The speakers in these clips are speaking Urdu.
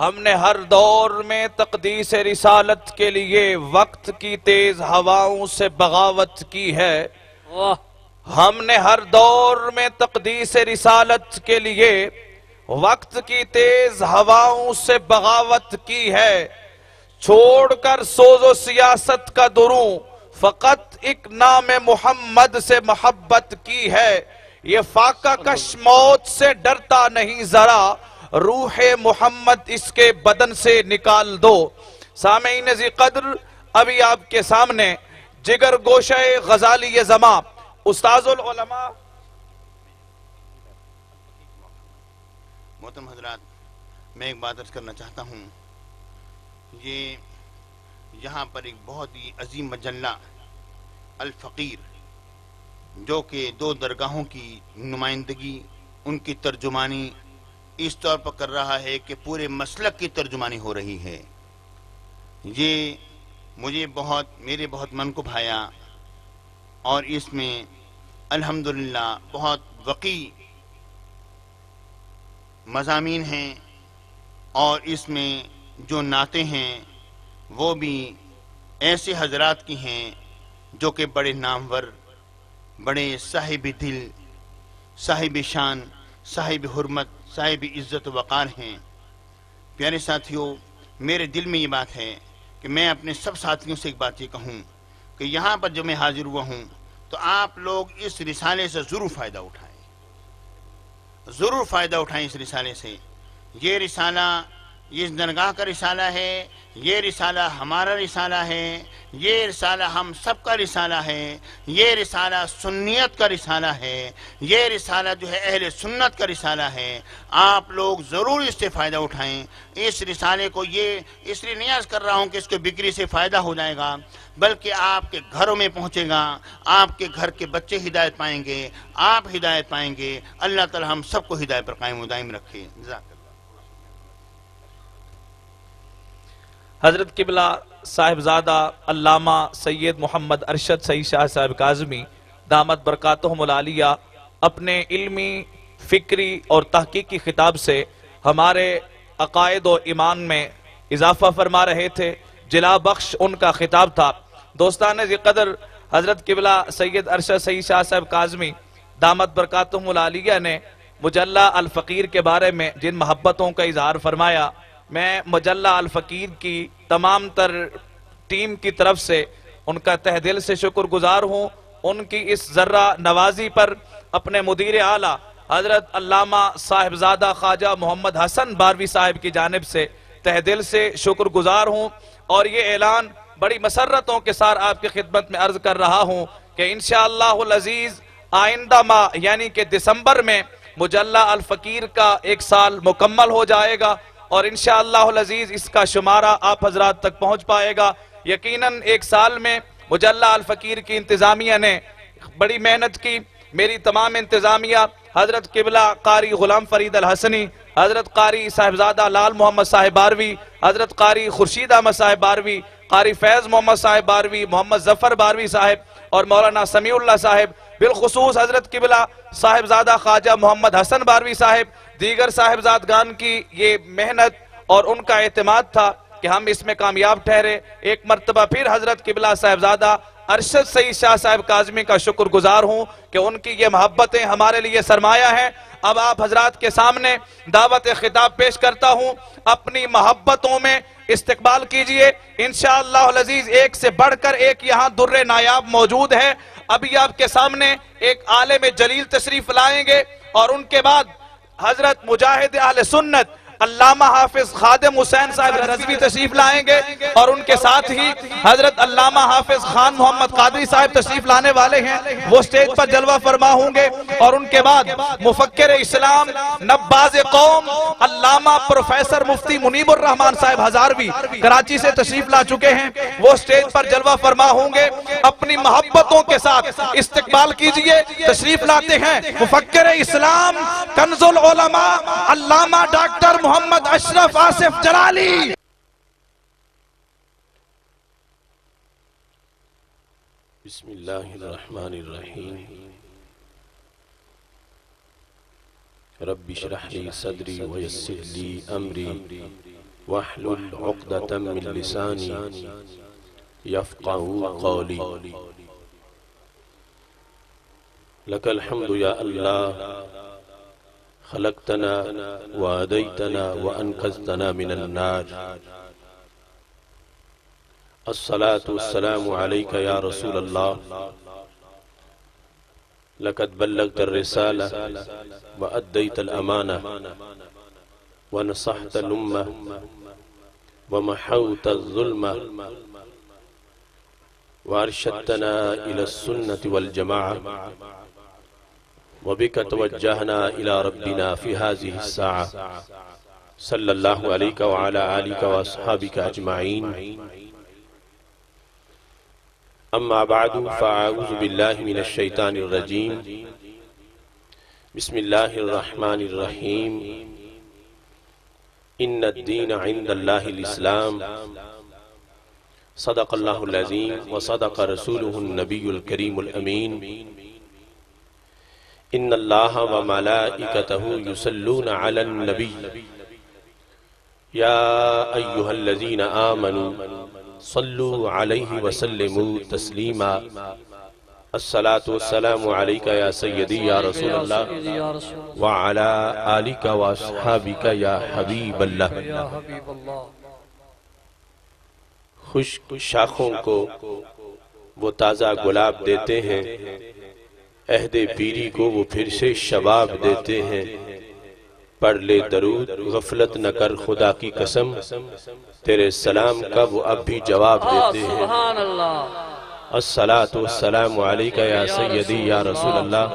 ہم نے ہر دور میں تقدیس رسالت کے لیے وقت کی تیز ہواؤں سے بغاوت کی ہے۔ ہم نے ہر دور میں تقدیس رسالت کے لیے وقت کی تیز ہواؤں سے بغاوت کی ہے۔ چھوڑ کر سوز و سیاست کا دروں فقط ایک نام محمد سے محبت کی ہے۔ یہ فاقہ کش موت سے ڈرتا نہیں ذرا، روح محمد اس کے بدن سے نکال دو۔ سامعین ذی قدر، ابھی آپ کے سامنے جگر گوشہ غزالی زماں استاذ العلماء محترم حضرات، میں ایک بات عرض کرنا چاہتا ہوں۔ یہ یہاں پر ایک بہت ہی عظیم مجلہ الفقیر، جو کہ دو درگاہوں کی نمائندگی، ان کی ترجمانی اس طور پر کر رہا ہے کہ پورے مسلک کی ترجمانی ہو رہی ہے، یہ مجھے میرے بہت من کو بھایا، اور اس میں الحمدللہ بہت وقی مضامین ہیں، اور اس میں جو نعتیں ہیں وہ بھی ایسے حضرات کی ہیں جو کہ بڑے نامور، بڑے صاحب دل، صاحب شان، صاحب حرمت، صاحب عزت و وقار ہیں۔ پیارے ساتھیوں، میرے دل میں یہ بات ہے کہ میں اپنے سب ساتھیوں سے ایک بات یہ کہوں کہ یہاں پر جب میں حاضر ہوا ہوں تو آپ لوگ اس رسالے سے ضرور فائدہ اٹھائیں، ضرور فائدہ اٹھائیں اس رسالے سے۔ یہ رسالہ اس درگاہ کا رسالہ ہے، یہ رسالہ ہمارا رسالہ ہے، یہ رسالہ ہم سب کا رسالہ ہے، یہ رسالہ سنیت کا رسالہ ہے، یہ رسالہ جو ہے اہل سنت کا رسالہ ہے۔ آپ لوگ ضرور اس سے فائدہ اٹھائیں۔ اس رسالے کو یہ اس لیے نہیں عرض کر رہا ہوں کہ اس کے بکری سے فائدہ ہو جائے گا، بلکہ آپ کے گھروں میں پہنچے گا، آپ کے گھر کے بچے ہدایت پائیں گے، آپ ہدایت پائیں گے۔ اللہ تعالی ہم سب کو ہدایت پر قائم و دائم رکھے۔ جزاک اللہ۔ حضرت قبلہ صاحبزادہ علامہ سید محمد ارشد سعید شاہ صاحب کاظمی دامت برکاتہم العالیہ اپنے علمی، فکری اور تحقیقی خطاب سے ہمارے عقائد و ایمان میں اضافہ فرما رہے تھے۔ جلا بخش ان کا خطاب تھا۔ دوستان ذی قدر، حضرت قبلہ سید ارشد سعید شاہ صاحب کاظمی دامت برکاتہم العالیہ نے مجلہ الفقیر کے بارے میں جن محبتوں کا اظہار فرمایا، میں مجلہ الفقیر کی تمام تر ٹیم کی طرف سے ان کا تہ دل سے شکر گزار ہوں۔ ان کی اس ذرہ نوازی پر اپنے مدیر اعلیٰ حضرت علامہ صاحبزادہ خواجہ محمد حسن باروی صاحب کی جانب سے تہ دل سے شکر گزار ہوں، اور یہ اعلان بڑی مسرتوں کے ساتھ آپ کی خدمت میں عرض کر رہا ہوں کہ انشاءاللہ العزیز آئندہ ماہ یعنی کہ دسمبر میں مجلہ الفقیر کا 1 سال مکمل ہو جائے گا، اور انشاءاللہ العزیز اس کا شمارہ آپ حضرات تک پہنچ پائے گا۔ یقیناً 1 سال میں مجلہ الفقیر کی انتظامیہ نے بڑی محنت کی۔ میری تمام انتظامیہ، حضرت قبلہ قاری غلام فرید الحسنی، حضرت قاری صاحبزادہ لال محمد صاحب باروی، حضرت قاری خورشید احمد صاحب باروی، قاری فیض محمد صاحب باروی، محمد ظفر باروی صاحب اور مولانا سمیع اللہ صاحب، بالخصوص حضرت قبلہ صاحبزادہ خواجہ محمد حسن باروی صاحب، دیگر صاحبزادگان کی یہ محنت اور ان کا اعتماد تھا کہ ہم اس میں کامیاب ٹھہرے۔ ایک مرتبہ پھر حضرت قبلہ صاحبزادہ ارشد سعید شاہ صاحب کاظمی کا شکر گزار ہوں کہ ان کی یہ محبتیں ہمارے لیے سرمایہ ہیں۔ اب آپ حضرات کے سامنے دعوت خطاب پیش کرتا ہوں، اپنی محبتوں میں استقبال کیجئے۔ انشاءاللہ العزیز ایک سے بڑھ کر ایک یہاں در نایاب موجود ہے۔ ابھی آپ کے سامنے ایک عالم جلیل تشریف لائیں گے، اور ان کے بعد حضرت مجاہد اہل سنت علامہ حافظ خادم حسین صاحب رضوی تشریف لائیں گے، اور ان کے ساتھ ہی حضرت علامہ حافظ خان محمد قادری صاحب تشریف لانے والے ہیں، وہ سٹیج پر جلوہ فرما ہوں گے۔ اور ان کے بعد مفکر اسلام، نباز قوم، علامہ پروفیسر مفتی منیب الرحمن صاحب ہزاروی کراچی سے تشریف لا چکے ہیں، وہ سٹیج پر جلوہ فرما ہوں گے۔ اپنی محبتوں کے ساتھ استقبال کیجئے۔ تشریف لاتے ہیں مفکر اسلام، کنز العلماء، علامہ ڈاکٹر محمد اشرف آصف جلالی۔ بسم اللہ الرحمن الرحیم۔ رب اشرح لی صدری ویسر لی امری واحلل عقدة من لساني يفقهوا قولي. لك الحمد يا الله، خلقتنا وهديتنا وأنقذتنا من النار. الصلاة والسلام عليك يا رسول الله، لقد بلغت الرسالة وأديت الأمانة ونصحت الأمة ومحوت الظلم وأرشدتنا إلى السنة والجماعة، وبك توجهنا إلى ربنا في هذه الساعة. صلى الله عليك وعلى آلك وأصحابك أجمعين. أما بعد، فأعوذ بالله من الشيطان الرجيم. بسم الله الرحمن الرحيم. إن الدين عند الله الإسلام. صدق الله العظيم وصدق رسوله النبي الكريم الأمين. إن الله وملائكته يصلون على النبي يا أيها الذين آمنوا صلوا عليه وسلموا تسليما. الصلاة والسلام عليك يا سيدي يا رسول الله وعلى آلك وأصحابك يا حبيب الله. خشک شاخوں کو وہ تازہ گلاب دیتے ہیں، عہد پیری کو وہ پھر سے شباب دیتے ہیں. پڑھ لے درود، غفلت نہ کر خدا کی قسم، تیرے سلام کا وہ اب بھی جواب دیتے ہیں. الصلاة والسلام علیک یا سیدی یا رسول اللہ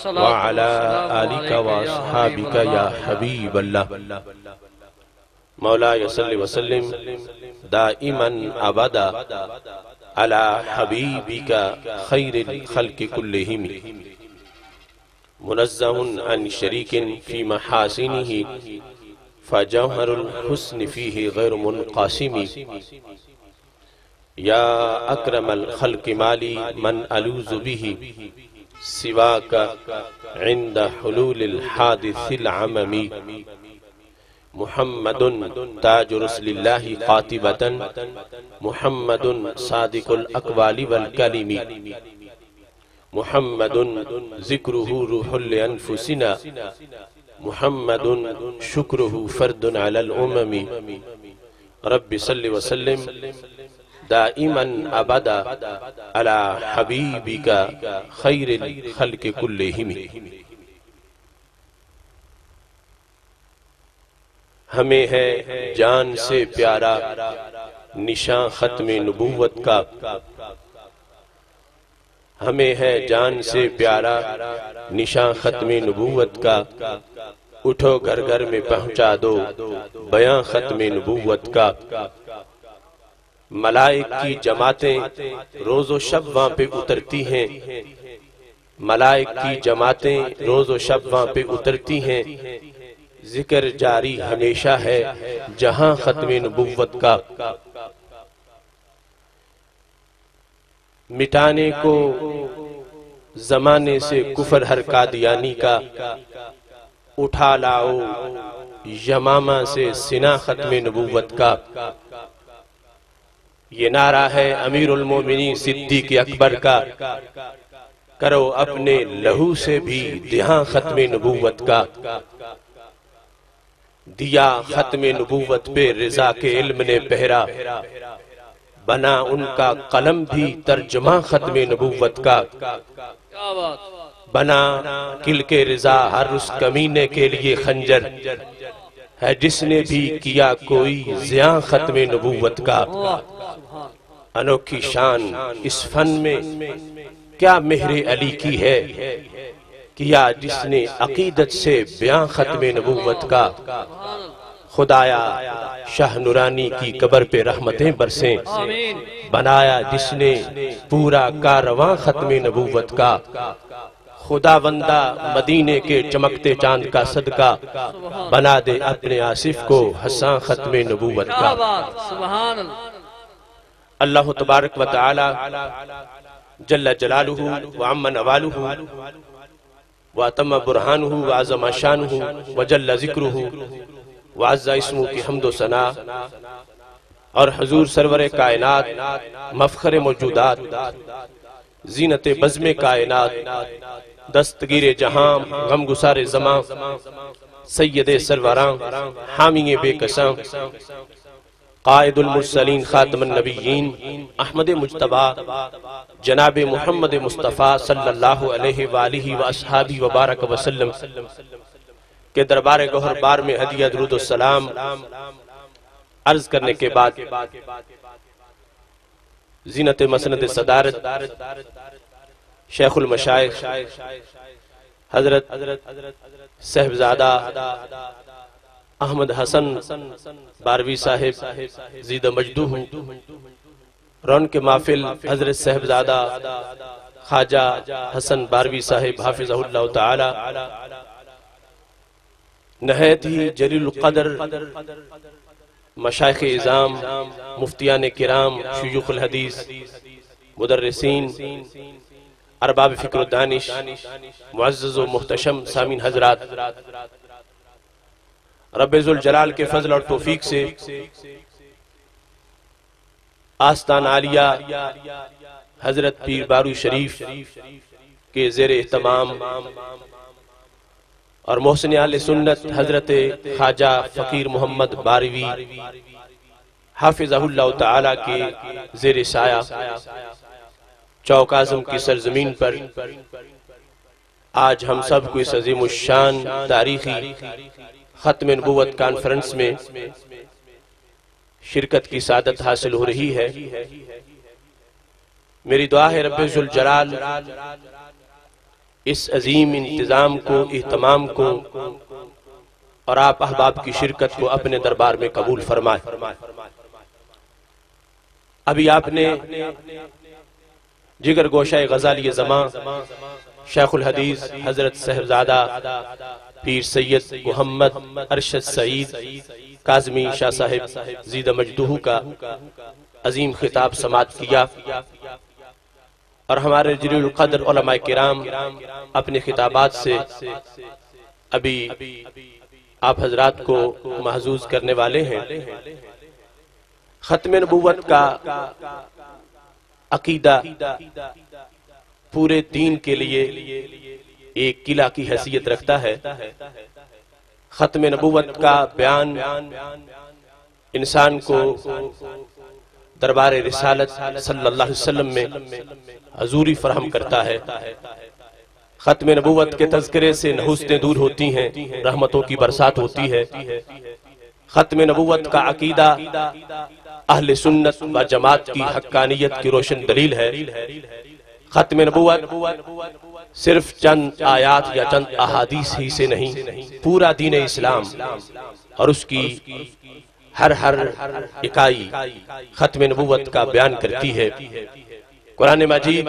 وعلا آلک واصحابک یا حبیب اللہ. مولا صلی وسلم دائما ابدا علی حبیبک خیر الخلق کلہم، منزہ عن شریک فی محاسنہ فجوہر الحسن فیہ غیر منقاسم. یا اکرم الخلق مالی من الوذ بہ سواک عند حلول الحادث العمم. محمد تاج رسل اللہ قاطبتا، محمد صادق الاقوال والکلم، محمد ذکرہ روح لانفسنا، محمد شکرہ فرد علی الامم. رب صلی وسلم دائما ابدا علی حبیبک خیر الخلق کلہم. ہمیں ہے جان سے پیارا نشان ختم نبوت کا، ہمیں ہے جان سے پیارا نشان ختم نبوت کا. اٹھو گھر گھر میں پہنچا دو بیان ختم نبوت کا. ملائک کی جماعتیں روز و شب وہاں پہ اترتی ہیں، ملائک کی جماعتیں روز و شب وہاں پہ اترتی ہیں. ذکر جاری ہمیشہ ہے جہاں ختم نبوت کا. مٹانے کو زمانے سے کفر ہر قادیانی کا، اٹھا لاؤ یمامہ سے سنا ختم نبوت کا. یہ نعرہ ہے امیر المومنین صدیق اکبر کا، کرو اپنے لہو سے بھی دہاں ختم نبوت کا. دیا ختم نبوت پہ رضا کے علم نے پہرا، بنا ان کا قلم بھی ترجمہ ختم نبوت کا. بنا کل کے رضا ہر اس کمینے کے لیے خنجر، ہے جس نے بھی کیا کوئی زیاں ختم نبوت کا. انوکھی شان اس فن میں کیا مہر علی کی ہے، کیا جس نے عقیدت سے بیان ختم نبوت کا. خدایا شاہ نورانی کی قبر پہ رحمتیں برسیں، بنایا جس نے پورا کارواں ختم نبوت کا. خدا بندہ مدینے کے چمکتے چاند کا صدقہ، بنا دے اپنے آصف کو حساں ختم نبوت کا. اللہ تبارک و تعالی جل جلالہ وعم نوالہ واتم برہانہ وعظم شانہ وجل ذکرہ وعزہ اسمو کی حمد و ثنا اور حضور سرور کائنات مفخر موجودات زینت بزم کائنات دستگیر جہاں غم گسار زمان سید سروران حامی بے کساں قائد المرسلین خاتم النبیین احمد مجتبی جناب محمد مصطفیٰ صلی اللہ علیہ وآلہ وآصحابہ وبارک وسلم کے دربار گوہر بار میں ہدیہ درود السلام عرض کرنے کے بعد زینت مسند صدارت شیخ المشائخ حضرت صاحبزادہ احمد حسن باروی صاحب زید مجدوہ رون کے محفل حضرت صاحبزادہ خواجہ حسن باروی صاحب حافظہ اللہ تعالی نہایت ہی جلیل القدر مشائخ اعظام مفتیان کرام شیوخ الحدیث مدرسین ارباب فکر و دانش معزز و محتشم سامین حضرات رب ذوالجلال کے فضل اور توفیق سے آستان عالیہ حضرت پیر بارو شریف کے زیر اہتمام اور محسن اہل سنت حضرت خواجہ فقیر محمد باروی حافظہ اللہ تعالی کے زیر سایہ چوک اعظم کی سرزمین پر آج ہم سب کو اس عظیم الشان تاریخی ختم نبوت کانفرنس میں شرکت کی سعادت حاصل ہو رہی ہے۔ میری دعا ہے رب ذوالجلال اس عظیم انتظام کو اہتمام کو اور آپ احباب کی شرکت کو اپنے دربار میں قبول فرمائے۔ ابھی آپ نے جگر گوشہ غزالی زمان شیخ الحدیث حضرت صاحبزادہ پیر سید محمد ارشد سعید کاظمی شاہ صاحب زید مجدوہ کا عظیم خطاب سماعت کیا اور ہمارے جلیل القدر علماء کرام اپنے خطابات سے ابھی آپ حضرات کو محظوظ کرنے والے ہیں۔ ختم نبوت کا عقیدہ پورے دین کے لیے ایک قلعہ کی حیثیت رکھتا ہے۔ ختم نبوت کا بیان انسان کو دربار رسالت صلی اللہ علیہ وسلم میں حضوری فراہم کرتا ہے۔ ختم نبوت کے تذکرے سے نحوستیں دور ہوتی ہیں، رحمتوں کی برسات ہوتی ہے۔ ختم نبوت کا عقیدہ اہل سنت و جماعت کی حقانیت کی روشن دلیل ہے۔ ختم نبوت صرف چند آیات یا چند احادیث ہی سے نہیں، پورا دین اسلام اور اس کی ہر اکائی ختم نبوت کا بیان کرتی ہے۔ قرآن مجید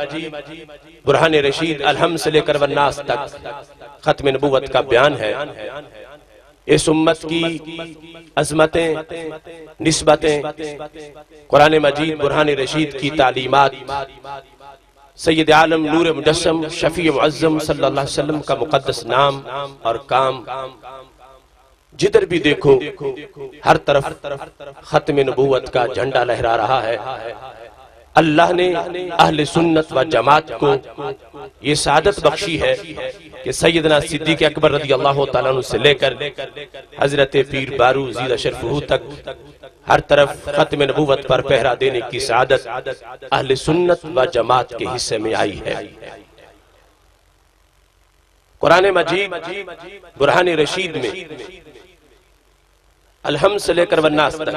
برہان رشید الحمد سے لے کر والناس تک ختم نبوت کا بیان ہے۔ اس امت کی عظمتیں، نسبتیں، قرآن مجید برہان رشید کی تعلیمات، سید عالم نور مجسم شفیع معظم صلی اللہ علیہ وسلم کا مقدس نام اور کام، جدھر بھی دیکھو ہر طرف ختم نبوت کا جھنڈا لہرا رہا ہے۔ اللہ نے اہل سنت و جماعت کو یہ سعادت بخشی ہے کہ سیدنا صدیق اکبر رضی اللہ تعالیٰ عنہ سے لے کر حضرت پیر بارو زیدہ شرفہ تک ہر طرف ختم نبوت پر پہرا دینے کی سعادت اہل سنت و جماعت کے حصے میں آئی ہے۔ قرآن مجید برہان رشید میں الحمد سے لے کر والناس تک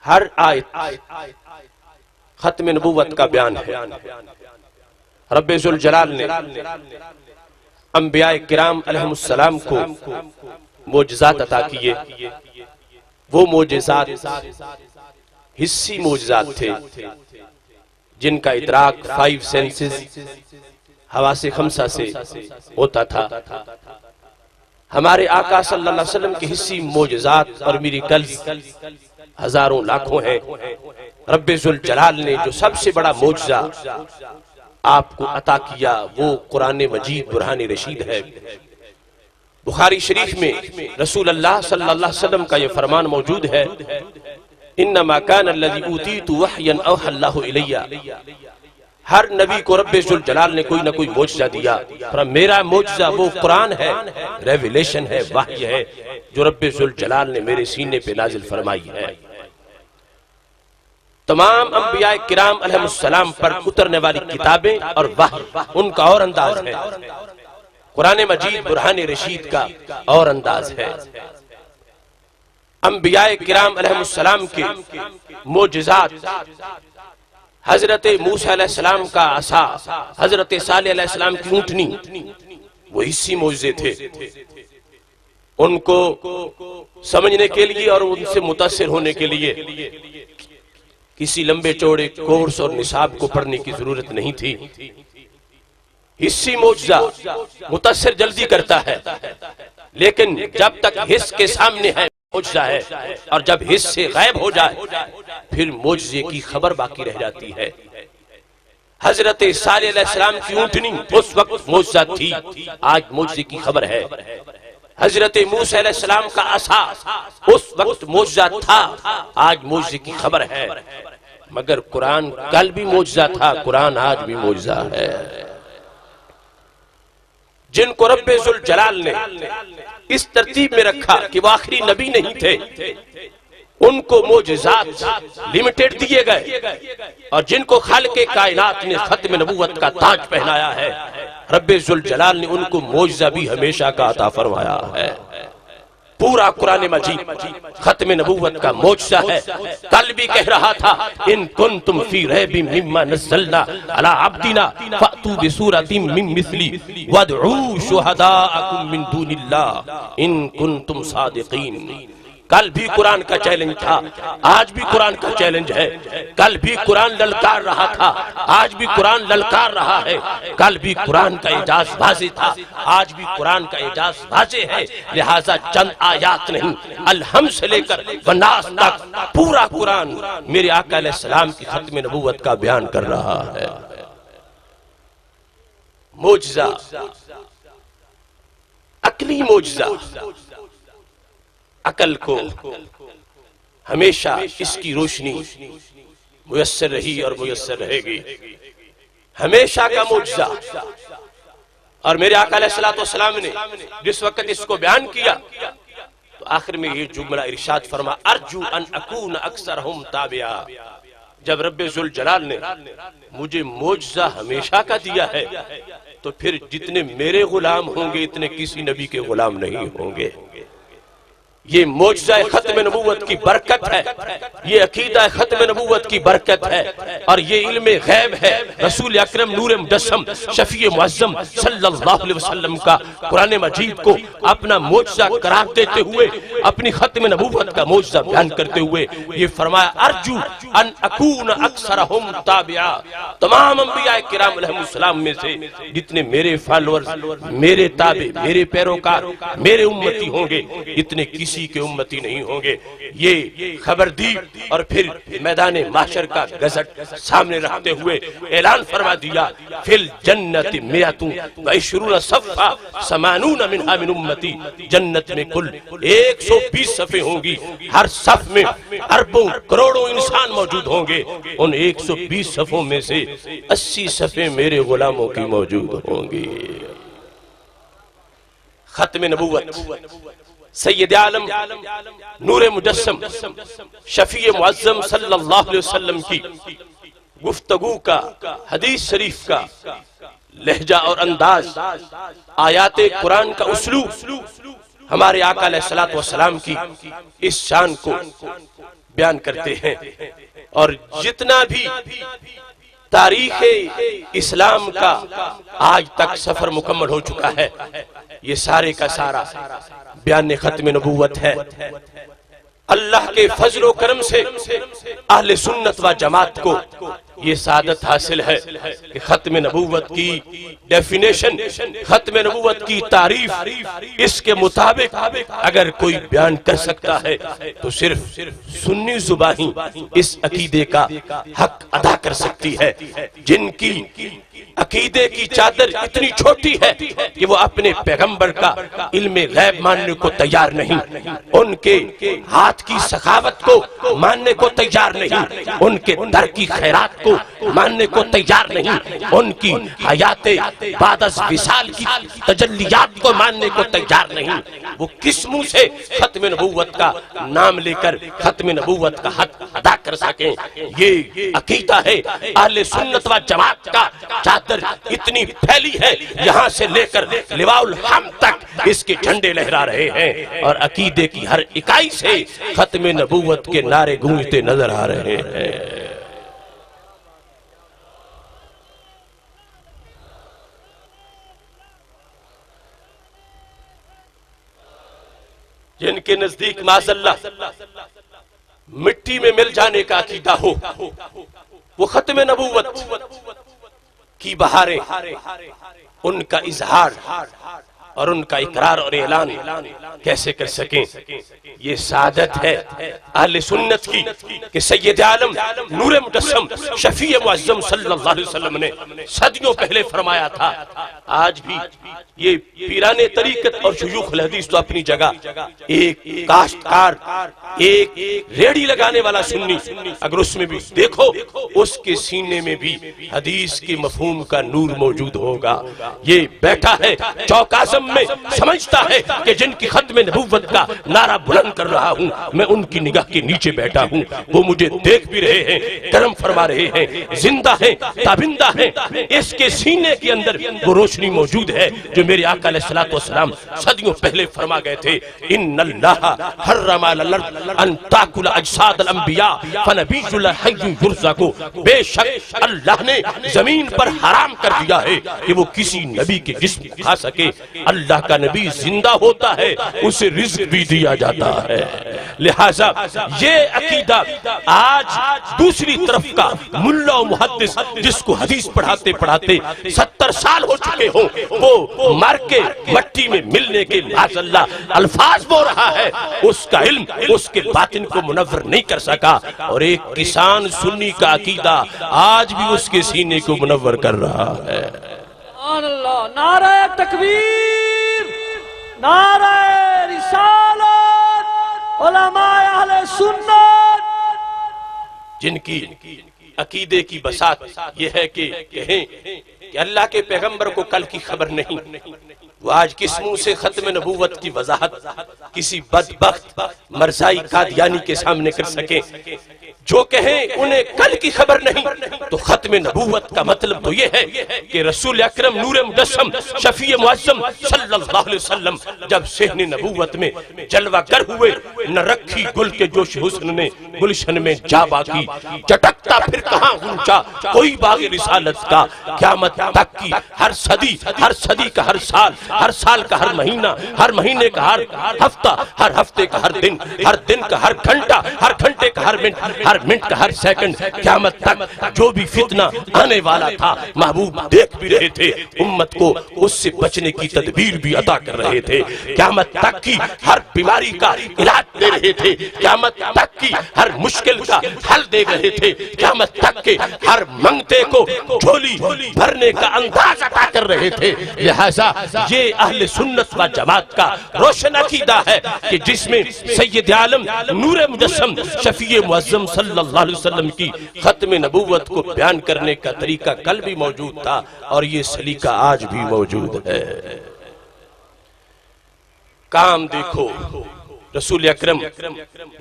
ہر آیت ختم نبوت کا بیان ہے۔ رب ذوالجلال نے انبیاء کرام علیہ السلام کو معجزات عطا کیے۔ وہ معجزات حسی معجزات تھے جن کا ادراک 5 سینسز حواس 5 سے ہوتا تھا۔ ہمارے آقا صلی اللہ علیہ وسلم کے حسی معجزات اور میریکلز ہزاروں لاکھوں ہیں۔ رب ذوالجلال نے جو سب سے بڑا معجزہ آپ کو عطا کیا وہ قرآن مجید برہان رشید ہے۔ بخاری شریف میں رسول اللہ صلی اللہ علیہ وسلم کا یہ فرمان موجود ہے، انما کان الذی اوتیت وحیا اوحی اللہ الی، ہر نبی کو رب ذوالجلال نے کوئی نہ کوئی معجزہ دیا، پر میرا معجزہ وہ قرآن ہے، ریویلیشن ہے، وحی ہے جو رب ذوالجلال نے میرے سینے پہ نازل فرمائی ہے۔ تمام انبیاء کرام علیہ السلام پر اترنے والی کتابیں اور وحی ان کا اور انداز ہے، قرآن مجید برہان رشید کا اور انداز ہے۔ انبیاء کرام علیہ السلام کے معجزات، حضرت موسیٰ علیہ السلام کا عصا، حضرت صالح علیہ السلام کی اونٹنی، وہ اسی معجزے تھے۔ ان کو سمجھنے کے لیے اور ان سے متاثر ہونے کے لیے کسی لمبے چوڑے کورس اور نصاب کو پڑھنے کی ضرورت نہیں تھی۔ حصی معجزہ متاثر جلدی کرتا ہے، لیکن جب تک حس کے سامنے ہے معجزہ ہے، اور جب حس سے غائب ہو جائے پھر معجزے کی خبر باقی رہ جاتی ہے۔ حضرت صالح علیہ السلام کی اونٹنی اس وقت معجزہ تھی، آج معجزے کی خبر ہے۔ حضرت موسیٰ علیہ السلام کا عصا اس وقت معجزہ تھا، آج معجزے کی خبر ہے۔ مگر قرآن کل بھی معجزہ تھا، قرآن آج بھی معجزہ ہے۔ جن کو رب ذوالجلال نے اس ترتیب میں رکھا کہ وہ آخری نبی نہیں تھے، ان کو معجزات لیمیٹڈ دیے گئے، اور جن کو خالق کائنات نے ختم نبوت کا تاج پہنایا ہے، رب ذوالجلال نے ان کو معجزہ بھی ہمیشہ کا عطا فرمایا ہے۔ پورا قرآن مجید ختم نبوت کا معجزہ ہے۔ کل بھی کہہ رہا تھا، ان کنتم فی ریب مما نزلنا علی عبدنا فأتوا بسورۃ من مثلی وادعوا شہداءکم من دون اللہ ان کنتم صادقین۔ کل بھی قرآن کا چیلنج تھا، آج بھی قرآن کا چیلنج ہے۔ کل بھی قرآن للکار رہا تھا، آج بھی قرآن للکار رہا ہے۔ کل بھی قرآن کا اعجاز واضح تھا، آج بھی قرآن کا اعجاز واضح ہے۔ لہٰذا چند آیات نہیں، الحم سے لے کر والناس تک پورا قرآن میرے آقا علیہ السلام کی ختم نبوت کا بیان کر رہا ہے۔ معجزہ، عقلی معجزہ، عقل کو ہمیشہ اس کی روشنی میسر رہی اور میسر رہے گی، ہمیشہ کا معجزہ۔ اور میرے آقا علیہ السلام نے جس وقت اس کو بیان کیا تو آخر میں یہ جملہ ارشاد فرما، ارجو ان اکون اکثرہم تابعا۔ جب رب ذوالجلال نے مجھے معجزہ ہمیشہ کا دیا ہے تو پھر جتنے میرے غلام ہوں گے اتنے کسی نبی کے غلام نہیں ہوں گے۔ یہ معجزہ ختم نبوت کی برکت ہے، یہ عقیدہ ختم نبوت کی برکت ہے، اور یہ علم غیب ہے۔ رسول اکرم نور مجسم شفیع معظم صلی اللہ علیہ وسلم کا قرآن مجید کو اپنا معجزہ قرار دیتے ہوئے، اپنی ختم نبوت کا معجزہ بیان کرتے ہوئے یہ فرمایا، ارجو ان اکون اکثرہم تابعا۔ تمام انبیاء کرام علیہ السلام میں سے جتنے میرے فالورز، میرے تابع، میرے پیروکار، میرے امتی ہوں گے، اتنے کسی کے امتی نہیں ہوں گے۔ یہ خبر دی اور پھر میدان محشر کا گزٹ سامنے رکھتے ہوئے اعلان فرما دیا، فی الجنت مئۃ وعشرون صفحہ ثمانون منہا من امتی۔ جنت میں کل 120 صفحے ہوں گی، ہر صف میں اربوں کروڑوں انسان موجود ہوں گے۔ ان 120 صفوں میں سے 80 صفحے میرے غلاموں کی موجود ہوں گی۔ ختم نبوت سید عالم نور مجسم شفیع معظم صلی اللہ علیہ وسلم کی گفتگو کا، حدیث شریف کا لہجہ اور انداز، آیات قرآن کا اسلوب ہمارے آقا علیہ السلام کی اس شان کو بیان کرتے ہیں۔ اور جتنا بھی تاریخ اسلام کا آج تک سفر مکمل ہو چکا ہے، یہ سارے کا سارا بیان ختم نبوت ہے۔ اللہ کے فضل و کرم سے اہل سنت و جماعت کو یہ سعادت حاصل ہے کہ ختم نبوت کی ڈیفینیشن، ختم نبوت کی تعریف اس کے مطابق اگر کوئی بیان کر سکتا ہے تو صرف سنی زبانی اس عقیدے کا حق ادا کر سکتی ہے، جن کی عقیدے کی چادر اتنی چھوٹی ہے کہ وہ اپنے پیغمبر کا علم غیب ماننے کو تیار نہیں، ان کے ہاتھ کی سخاوت کو ماننے کو تیار نہیں، ان کے در کی خیرات کو ماننے کو تیار نہیں، ان کی حیات بعد از وصال کی تجلیات کو ماننے کو تیار نہیں۔ وہ کس منہ سے ختم نبوت کا نام لے کر ختم نبوت کا حق ادا کر سکیں؟ یہ عقیدہ ہے اہل سنت و جماعت کا۔ چادر اتنی پھیلی ہے، یہاں سے لے کر لواء الحمد تک اس کے جھنڈے لہرا رہے ہیں، اور عقیدے کی ہر اکائی سے ختم نبوت کے نعرے گونجتے نظر آ رہے ہیں۔ جن کے نزدیک معاذ اللہ مٹی میں مل جانے کا عقیدہ ہو، وہ ختم نبوت کی بہاریں ان کا اظہار اور ان کا اقرار اور اعلان کیسے کر سکیں؟ یہ سعادت ہے اہل سنت کی کہ سید عالم نور مجسم شفیع معظم صلی اللہ علیہ وسلم نے صدیوں پہلے فرمایا تھا۔ آج بھی یہ پیران طریقت اور شیوخ الحدیث تو اپنی جگہ، ایک کاشتکار، ایک ریڑی لگانے والا سنی، اگر اس میں بھی دیکھو اس کے سینے میں بھی حدیث کے مفہوم کا نور موجود ہوگا۔ یہ بیٹھا ہے چوک اعظم میں، سمجھتا ہے کہ جن کی ختم نبوت کا نعرہ بلند کر رہا ہوں میں ان کی نگاہ کے نیچے بیٹھا ہوں، وہ مجھے دیکھ بھی رہے ہیں، کرم فرما رہے ہیں، زندہ ہیں، تابندہ ہیں۔ اس کے سینے کے اندر وہ روشنی موجود ہے جو میرے آقا علیہ الصلوۃ والسلام صدیوں پہلے فرما گئے تھے، ان اللہ حرم علی الارض ان تاکل اجساد الانبیاء فنبی الحی یرزق۔ بے شک اللہ نے زمین پر حرام کر دیا ہے کہ وہ کسی نبی کے جسم کھا سکے۔ اللہ کا نبی زندہ ہوتا ہے، اسے رزق بھی دیا جاتا ہے۔ لہٰذا یہ عقیدہ آج دوسری طرف کا ملا و محدث جس کو حدیث پڑھاتے پڑھاتے 70 سال ہو چکے ہوں، وہ مر کے مٹی میں ملنے کے معاذ اللہ الفاظ بول رہا ہے، اس کا علم اس کے باطن کو منور نہیں کر سکا، اور ایک کسان سنی کا عقیدہ آج بھی اس کے سینے کو منور کر رہا ہے۔ سبحان اللہ، نعرہ تکبیر، نعرہ رسالت، علماء اہل سنت، جن کی عقیدے کی بساط یہ ہے کہ کہیں کہ اللہ کے پیغمبر کو کل کی خبر نہیں، وہ آج کس منہ سے ختم نبوت کی وضاحت کسی بدبخت مرزائی قادیانی کے سامنے کر سکیں؟ جو کہیں انہیں کل کی خبر نہیں، تو ختم نبوت کا مطلب تو یہ ہے کہ رسول اکرم نور مجسم شفیع معظم صلی اللہ علیہ وسلم جب صحن نبوت میں جلوہ گر ہوئے، نہ رکھی گل کے جوش حسن نے گلشن میں جا باقی، چٹکتا پھر کہاں اونچا کوئی باغ رسالت کا، قیامت تک کی ہر صدی کا ہر سال کا ہر مہینہ، ہر مہینے کا ہر ہفتہ، ہر ہفتے کا ہر دن کا ہر گھنٹہ، ہر گھنٹے کا ہر منٹ کا ہر سیکنڈ، قیامت تک جو بھی فتنہ آنے والا تھا محبوب دیکھ بھی رہے تھے، امت کو اس سے بچنے کی تدبیر بھی عطا کر رہے تھے، قیامت تک کی ہر بیماری کا علاج دے رہے تھے، قیامت تک کی ہر مشکل کا حل دے رہے تھے، قیامت تک کے ہر منگتے کو جھولی بھرنے کا انداز عطا کر رہے تھے۔ لہذا یہ اہل سنت و جماعت کا روشن عقیدہ ہے کہ جس میں سید عالم نور مجسم شفیع معظم صلی اللہ علیہ وسلم کی ختم نبوت کو بیان کرنے کا طریقہ کل بھی موجود تھا، اور یہ سلیقہ آج بھی موجود ہے۔ کام دیکھو رسول اکرم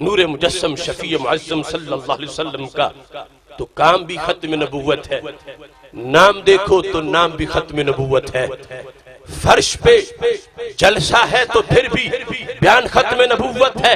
نور مجسم شفیع معظم صلی اللہ علیہ وسلم کا، تو کام بھی ختم نبوت ہے، نام دیکھو تو نام بھی ختم نبوت ہے، فرش پہ جلسہ ہے تو پھر بھی بیان ختم نبوت ہے،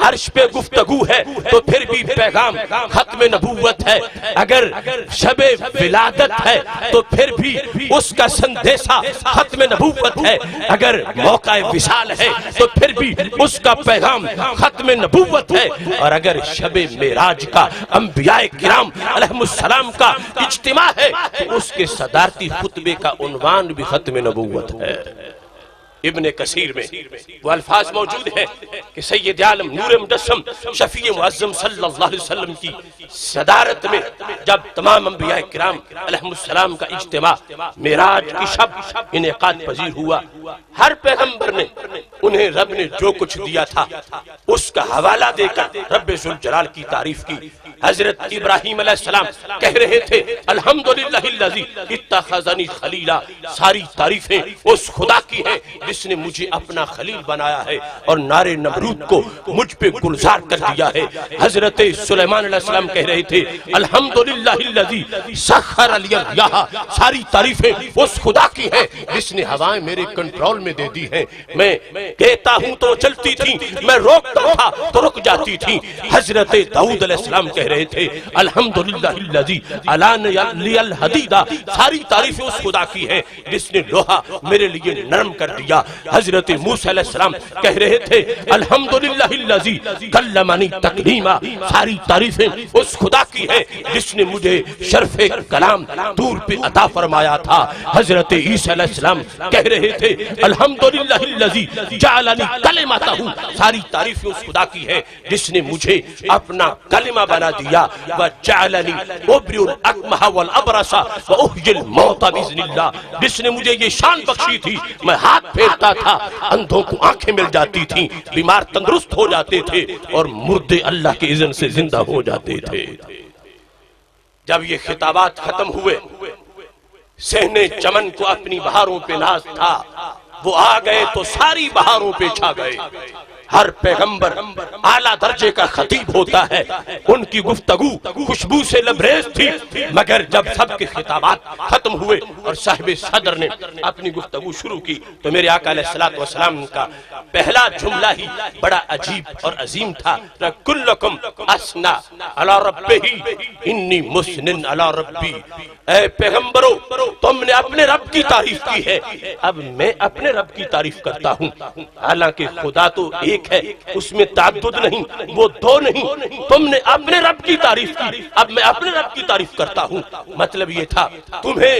عرش پہ گفتگو ہے تو پھر بھی پیغام ختم نبوت ہے، اگر شب ولادت ہے تو پھر بھی اس کا سندیسہ ختم نبوت ہے، اگر موقع وصال ہے تو پھر بھی اس کا پیغام ختم نبوت ہے، اور اگر شب معراج کا انبیاء کرام علیہ السلام کا اجتماع ہے تو اس کے صدارتی خطبے کا عنوان بھی ختم نبوت ہے۔ ابن کثیر میں وہ الفاظ موجود ہیں کہ سید عالم نور مجسم شفیع معظم صلی اللہ علیہ وسلم کی صدارت میں جب تمام انبیاء کرام علیہ السلام کا اجتماع معراج کی شب انعقاد پذیر ہوا، ہر پیغمبر نے انہیں رب نے جو کچھ دیا تھا اس کا حوالہ دے کر رب ذوالجلال کی تعریف کی۔ حضرت ابراہیم علیہ السلام کہہ رہے تھے الحمدللہ الذی اتخذنی خلیلا، ساری تعریفیں اس خدا کی ہیں جس نے مجھے اپنا خلیل بنایا ہے اور نار نمرود کو مجھ پہ گلزار کر دیا ہے۔ حضرت سلیمان علیہ السلام کہہ رہے تھے الحمدللہ الذی سخر لی الریاح، ساری تعریفیں اس خدا کی ہیں جس نے ہوائیں میرے کنٹرول میں دے دی ہیں، میں کہتا ہوں تو چلتی تھی، میں روکتا تھا تو رک جاتی تھی۔ حضرت داؤد علیہ السلام کہہ رہے تھے الحمدللہ الذی الان لی الحدید، ساری تعریفیں اس خدا کی ہیں جس نے لوہا میرے لیے نرم کر دیا۔ حضرت موسیٰ علیہ السلام کہہ رہے تھے الحمدللہ الذی کلمنی تکلیما، ساری تعریفیں اس خدا کی ہیں جس نے مجھے شرف کلام دور پہ عطا فرمایا تھا۔ حضرت عیسیٰ علیہ السلام کہہ رہے تھے الحمدللہ الذی جعلنی کلمتہ، ساری تعریفیں اس خدا کی ہیں جس نے مجھے اپنا کلمہ بنا دیا۔ وجعلنی ابری الاکمہ والابرص واحیی الموتى باذن اللہ، جس نے مجھے یہ شان بخشی تھی میں ہاتھ پھیرتا تھا اندھوں کو آنکھیں مل جاتی تھیں، بیمار تندرست ہو جاتے تھے اور مردے اللہ کے اذن سے زندہ ہو جاتے تھے۔ جب یہ خطابات ختم ہوئے صحن چمن کو اپنی بہاروں پہ ناز تھا، وہ آ گئے تو ساری بہاروں پہ چھا گئے۔ ہر پیغمبر اعلیٰ درجے کا خطیب ہوتا ہے، ان کی گفتگو خوشبو سے لبریز تھی، مگر جب سب کے خطابات ختم ہوئے اور صاحب صدر نے اپنی گفتگو شروع کی تو میرے آقا علیہ السلام کا پہلا جملہ ہی بڑا عجیب اور عظیم تھا، کلکم اسنا علی ربہ انی مسنن علی ربی، اے پیغمبرو تم نے اپنے رب کی تعریف کی ہے، اب میں اپنے رب کی تعریف کرتا ہوں۔ حالانکہ خدا تو ایک ہے، اس میں تعدد نہیں، وہ دو نہیں، تم نے اپنے رب کی تعریف کی، اب میں اپنے رب کی تعریف کرتا ہوں۔ مطلب یہ تھا تمہیں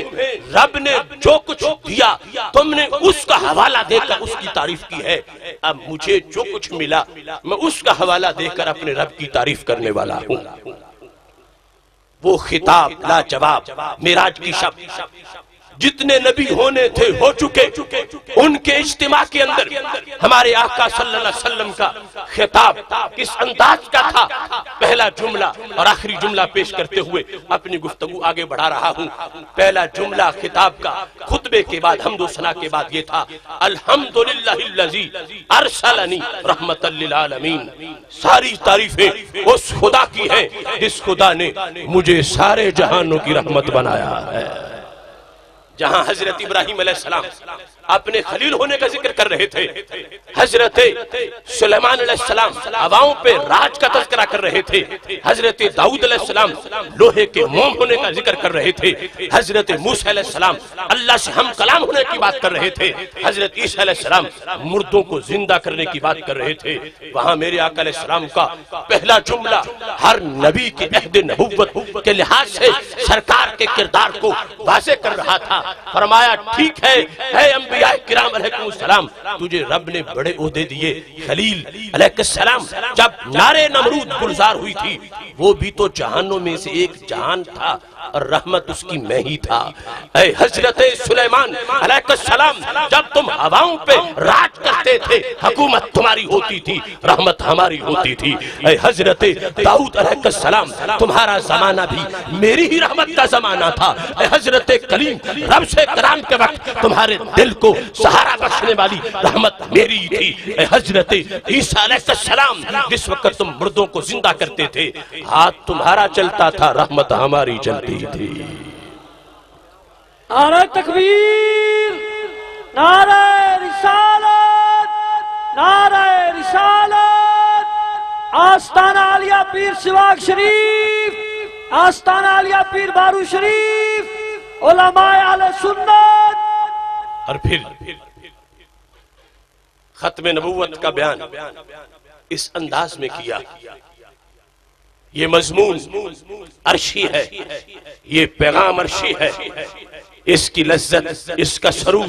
رب نے جو کچھ دیا تم نے اس کا حوالہ دے کر اس کی تعریف کی ہے، اب مجھے جو کچھ ملا میں اس کا حوالہ دے کر اپنے رب کی تعریف کرنے والا ہوں۔ وہ خطاب لا جواب معراج کی شب، جتنے نبی ہونے تھے ہو چکے، ان کے اجتماع کے اندر ہمارے آقا صلی اللہ علیہ وسلم کا خطاب کس انداز کا تھا، پہلا جملہ اور آخری جملہ پیش کرتے ہوئے اپنی گفتگو آگے بڑھا رہا ہوں۔ پہلا جملہ خطاب کا خطبے کے بعد حمد و ثنا کے بعد یہ تھا الحمدللہ الذی ارسلنی رحمت للعالمین، ساری تعریفیں اس خدا کی ہیں جس خدا نے مجھے سارے جہانوں کی رحمت بنایا ہے۔ جہاں حضرت ابراہیم علیہ السلام اپنے خلیل ہونے کا ذکر کر رہے تھے، حضرت سلیمان علیہ السلام ہواؤں پہ راج کا تذکرہ کر رہے تھے، حضرت داؤد علیہ السلام لوہے کے موم ہونے کا ذکر کر رہے تھے، حضرت موسیٰ علیہ السلام اللہ سے ہم کلام ہونے کی بات کر رہے تھے، حضرت عیسیٰ علیہ السلام مردوں کو زندہ کرنے کی بات کر رہے تھے، وہاں میرے آقا علیہ السلام کا پہلا جملہ ہر نبی کے عہد نبوت کے لحاظ سے سرکار کے کردار کو واضح کر رہا تھا۔ فرمایا ٹھیک ہے اے انبیاء کرام علیہ السلام، تجھے رب نے بڑے عہدے دیے، خلیل علیہ السلام جب نار نمرود گلزار ہوئی تھی وہ بھی تو جہانوں میں سے ایک جہان تھا اور رحمت اس کی میں ہی تھا۔ اے حضرت سلیمان علیہ السلام جب تم ہواؤں پہ راج کرتے تھے حکومت تمہاری ہوتی تھی، رحمت ہماری ہوتی تھی۔ اے حضرت داؤد علیہ السلام تمہارا زمانہ بھی میری ہی رحمت کا زمانہ تھا۔ اے حضرت کلیم رب سے کلام کے وقت تمہارے دل کو سہارا بخشنے والی رحمت میری ہی تھی۔ اے حضرت عیسیٰ علیہ السلام جس وقت تم مردوں کو زندہ کرتے تھے ہاتھ تمہارا چلتا تھا، رحمت ہماری چلتی تھی۔ نعرہ تکبیر، نعرہ رسالت، نعرہ رسالت، آستانہ عالیہ پیر سواگ شریف، آستانہ عالیہ پیر بارو شریف، علماء اہل سنت۔ اور پھر ختم نبوت کا بیان اس انداز میں کیا، یہ مضمون عرشی ہے، یہ پیغام عرشی ہے، اس کی لذت، اس کا سرور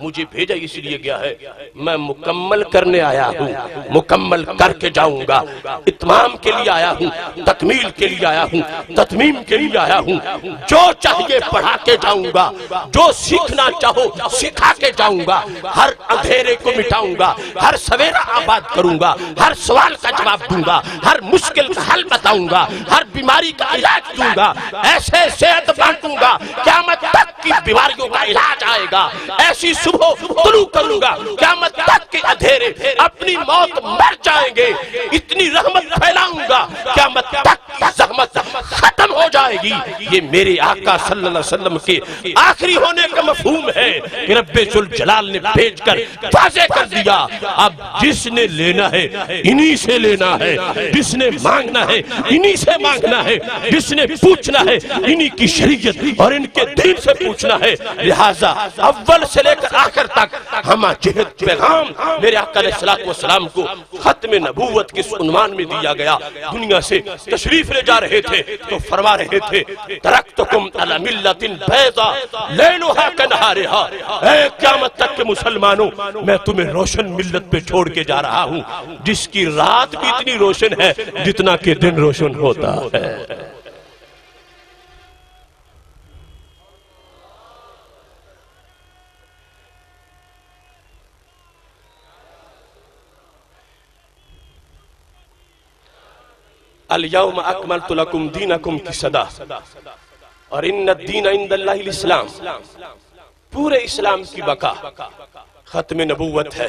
مجھے بھیجا اس لیے گیا ہے، میں مکمل کرنے آیا ہوں، مکمل کر کے جاؤں گا، اتمام کے لیے آیا ہوں، تکمیل کے لیے آیا ہوں، تتمیم کے لیے آیا ہوں، جو چاہیے پڑھا کے جاؤں گا، جو سیکھنا چاہو سکھا کے جاؤں گا، ہر اندھیرے کو مٹاؤں گا، ہر سویرا آباد کروں گا، ہر سوال کا جواب دوں گا، ہر مشکل کا حل بتاؤں گا، ہر بیماری کا علاج دوں گا، ایسے صحت بانٹوں گا قیامت تک کی بیماریوں کا علاج آئے گا، ایسی صبح طلوع کروں گا قیامت تک کے اندھیرے اپنی موت مر جائیں گے، اتنی رحمت پھیلاؤں گا قیامت تک زحمت ختم ہو جائے گی۔ یہ میرے آقا صلی اللہ علیہ وسلم کے آخری ہونے کا مفہوم ہے کہ رب ذوالجلال نے بھیج کر واضح کر دیا۔ اب جس نے لینا ہے انہی سے لینا ہے، جس نے مانگنا ہے انہی سے مانگنا ہے، جس نے پوچھنا ہے انہی کی شریعت اور ان کے دین سے پوچھنا ہے۔ لہٰذا اول سے لے کر آخر تک ہمہ جہت پیغام میرے آقا علیہ السلام کو ختم نبوت کے عنوان میں دیا گیا۔ دنیا سے تشریف لے جا رہے تھے تو فرما رہے تھے ترکتکم علی ملت بیضاء لیلھا کنہارھا، اے قیامت تک کے مسلمانوں میں تمہیں روشن ملت پہ چھوڑ کے جا رہا ہوں جس کی رات بھی اتنی روشن ہے جتنا کہ دن روشن ہوتا ہے۔ الیوم اکملت لکم دینکم کی صدا اور ان الدین عند اللہ الاسلام، پورے اسلام کی بقا ختم نبوت ہے۔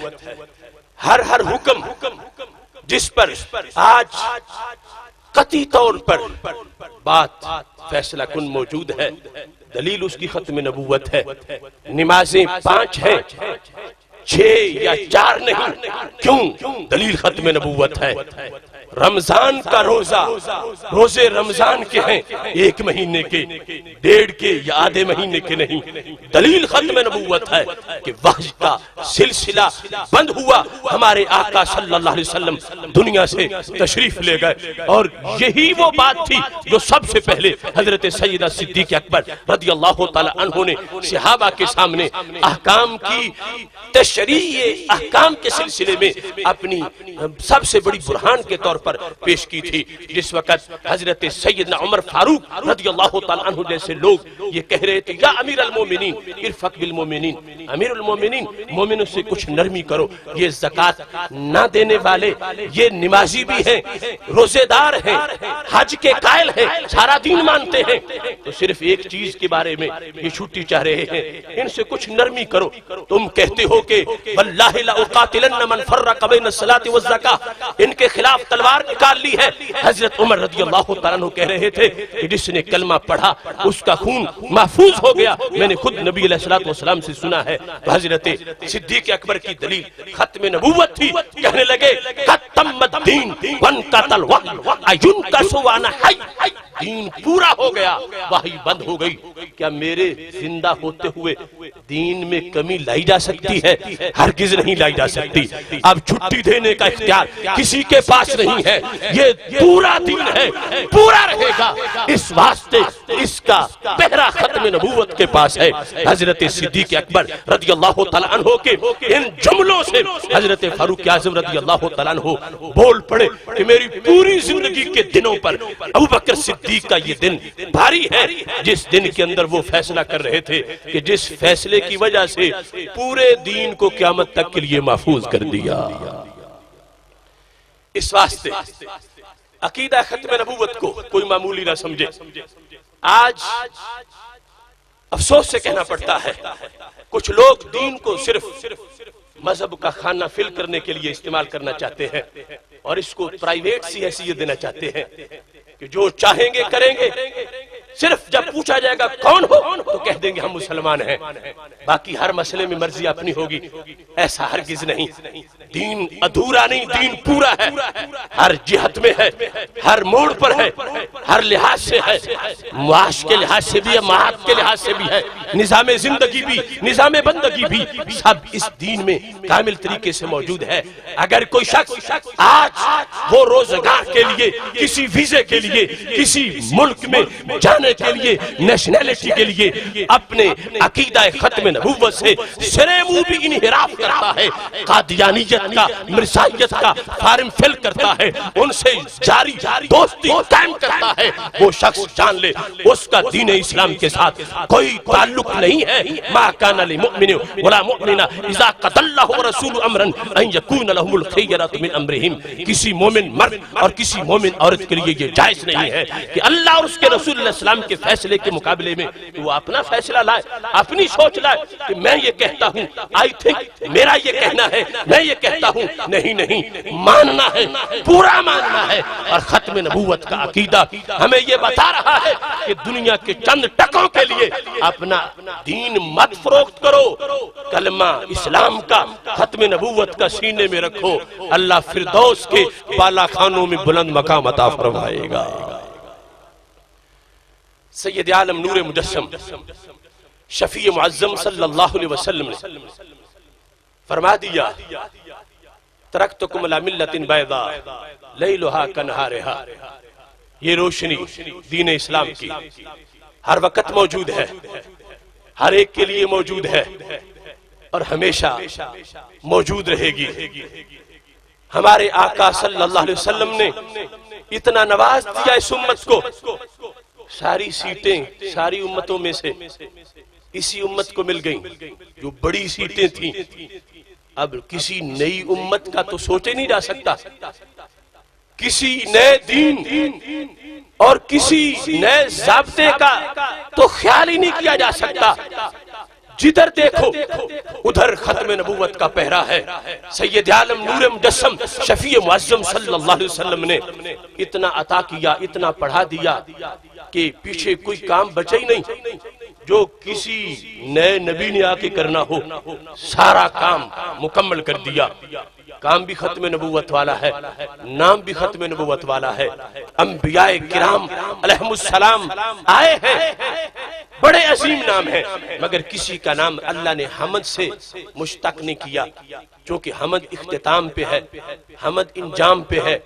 ہر حکم جس پر آج قطعی طور پر بات فیصلہ کن موجود ہے، دلیل اس کی ختم نبوت ہے۔ نمازیں 5 ہیں، 6 یا 4 نہیں، کیوں؟ دلیل ختم نبوت ہے۔ رمضان کا روزے رمضان کے ہیں، 1 مہینے کے، 1.5 کے یا آدھے مہینے کے نہیں، دلیل ختم نبوت ہے کہ وحی کا سلسلہ بند ہوا، ہمارے آقا صلی اللہ علیہ وسلم دنیا سے تشریف لے گئے، اور یہی وہ بات تھی جو سب سے پہلے حضرت سیدہ صدیق اکبر رضی اللہ تعالی عنہ نے صحابہ کے سامنے احکام کی تشریح احکام کے سلسلے میں اپنی سب سے بڑی برہان کے طور پر پیش کی تھی۔ جس وقت حضرت سیدنا عمر فاروق رضی اللہ تعالیٰ عنہ جیسے لوگ یہ کہہ رہے تھے یا امیر المومنین ارفق بالمومنین، امیر المومنین مومنوں سے کچھ نرمی کرو، یہ زکوٰۃ نہ دینے والے یہ نمازی بھی ہیں، روزے دار ہیں، حج کے قائل ہیں، سارا دین مانتے ہیں، تو صرف ایک چیز کے بارے میں یہ چھٹی چاہ رہے ہیں، ان سے کچھ نرمی کرو۔ تم کہتے ہو کہ واللہ لأقاتلن من فرق بین الصلاۃ والزکاۃ، ان کے خلاف تلوار نکال لی ہے۔ حضرت عمر رضی اللہ تعالیٰ عنہ کہہ رہے تھے کہ جس نے کلمہ پڑھا اس کا خون محفوظ ہو گیا، میں نے خود نبی علیہ السلام سے سنا ہے۔ تو حضرت صدیق اکبر کی دلیل ختم نبوت تھی، کہنے لگے قد تم الدین وانقطع الوحی اینکس وانا حی، دین پورا ہو گیا، وحی بند ہو گئی، کیا میرے زندہ ہوتے ہوئے دین میں کمی لائی جا سکتی ہے؟ ہرگز نہیں لائی جا سکتی۔ اب چھٹی دینے کا اختیار کسی کے پاس نہیں ہے، یہ پورا دین ہے، پورا رہے گا، اس واسطے اس کا پہرا ختم نبوت کے پاس ہے۔ حضرت صدیق اکبر رضی اللہ تعالیٰ عنہ کے ان جملوں سے حضرت فاروق اعظم رضی اللہ تعالیٰ عنہ بول پڑے کہ میری پوری زندگی کے دنوں پر ابوبکر صدیق کا یہ دن بھاری ہے، جس دن کے اندر وہ فیصلہ کر رہے تھے کہ جس فیصلے کی وجہ سے پورے دین کو قیامت تک کے لیے محفوظ کر دیا۔ اس واسطے عقیدہ ختم نبوت کو کوئی معمولی نہ سمجھے۔ آج افسوس سے کہنا پڑتا ہے کچھ لوگ دین کو صرف مذہب کا خانہ فل کرنے کے لیے استعمال کرنا چاہتے ہیں اور اس کو پرائیویٹ سی حیثیت دینا چاہتے ہیں کہ جو چاہیں گے کریں گے، صرف جب پوچھا جائے گا کون ہو تو کہہ دیں گے ہم مسلمان ہیں، باقی ہر مسئلے میں مرضی اپنی ہوگی۔ ایسا ہرگز نہیں۔ دین ادھورا نہیں، دین پورا ہے، ہر جہت میں ہے، ہر موڑ پر ہے، ہر لحاظ سے ہے، معاش کے لحاظ سے بھی ہے، معاد کے لحاظ سے بھی ہے، نظام زندگی بھی، نظام بندگی بھی، سب اس دین میں کامل طریقے سے موجود ہے۔ اگر کوئی شخص آج وہ روزگار کے لیے، کسی ویزے کے لیے، کسی ملک میں جانے کے لیے، نیشنلٹی کے لیے اپنے عقیدہ ختم نبوت سے سرے منہ بھی انحراف کرتا ہے، قادیانیت کا، مرزائیت کا فارم فل کرتا ہے، ان سے جاری دوستی قائم کرتا ہے، وہ شخص جان لے اس کا دین اسلام کے ساتھ کوئی تعلق نہیں ہے۔ ما کان للمؤمن ولا مؤمنہ اذا قضى اللہ ورسولہ امرا ان یکون لهم الخیرۃ من امرہم، کسی مومن مرد اور کسی مومن عورت کے لیے یہ جائز نہیں ہے کہ اللہ اور اس کے رسول علیہ السلام کے فیصلے کے مقابلے میں وہ اپنا فیصلہ لائے، اپنی سوچ لائے کہ میں یہ کہتا ہوں، آئی تھنک، میرا یہ کہنا ہے، میں یہ کہتا ہوں۔ نہیں، ماننا ہے، پورا ماننا ہے۔ اور ختم نبوت کا عقیدہ ہمیں یہ بتا رہا ہے کہ دنیا کے چند ٹکوں کے لیے اپنا دین مت فروخت کرو، کلمہ اسلام کا، ختم نبوت کا سینے میں رکھو، اللہ فردوس کے بالا خانوں میں بلند مقام عطا فرمائے گا۔ سید عالم نور مجسم شفیع معظم صلی اللہ علیہ وسلم نے فرما دیا، ترکتکم علی ملت بیضاء لیلہا کنہارہا، یہ روشنی دین اسلام کی ہر وقت موجود ہے، ہر ایک کے لیے موجود ہے اور ہمیشہ موجود رہے گی۔ ہمارے آقا صلی اللہ علیہ وسلم نے اتنا نواز دیا اس امت کو، ساری سیٹیں ساری امتوں میں سے اسی امت کو مل گئیں جو بڑی سیٹیں تھیں۔ اب کسی نئی امت کا تو سوچے نہیں جا سکتا، کسی نئے دین اور کسی نئے ضابطے کا تو خیال ہی نہیں کیا جا سکتا۔ جدھر دیکھو ادھر ختم نبوت کا پہرا ہے۔ سید عالم نور مجسم شفیع معظم صلی اللہ علیہ وسلم نے اتنا عطا کیا، اتنا پڑھا دیا کہ پیچھے کوئی کام بچے ہی نہیں جو کسی نئے نبی نے آ کے کرنا ہو، سارا کام مکمل کر دیا۔ کام بھی ختم نبوت والا ہے، نام بھی ختم نبوت والا ہے۔ انبیاء کرام علیہم السلام آئے ہیں، بڑے عظیم نام ہیں، مگر کسی کا نام اللہ نے حمد سے مشتق نہیں کیا، چونکہ حمد اختتام پہ ہے، حمد انجام پہ ہے۔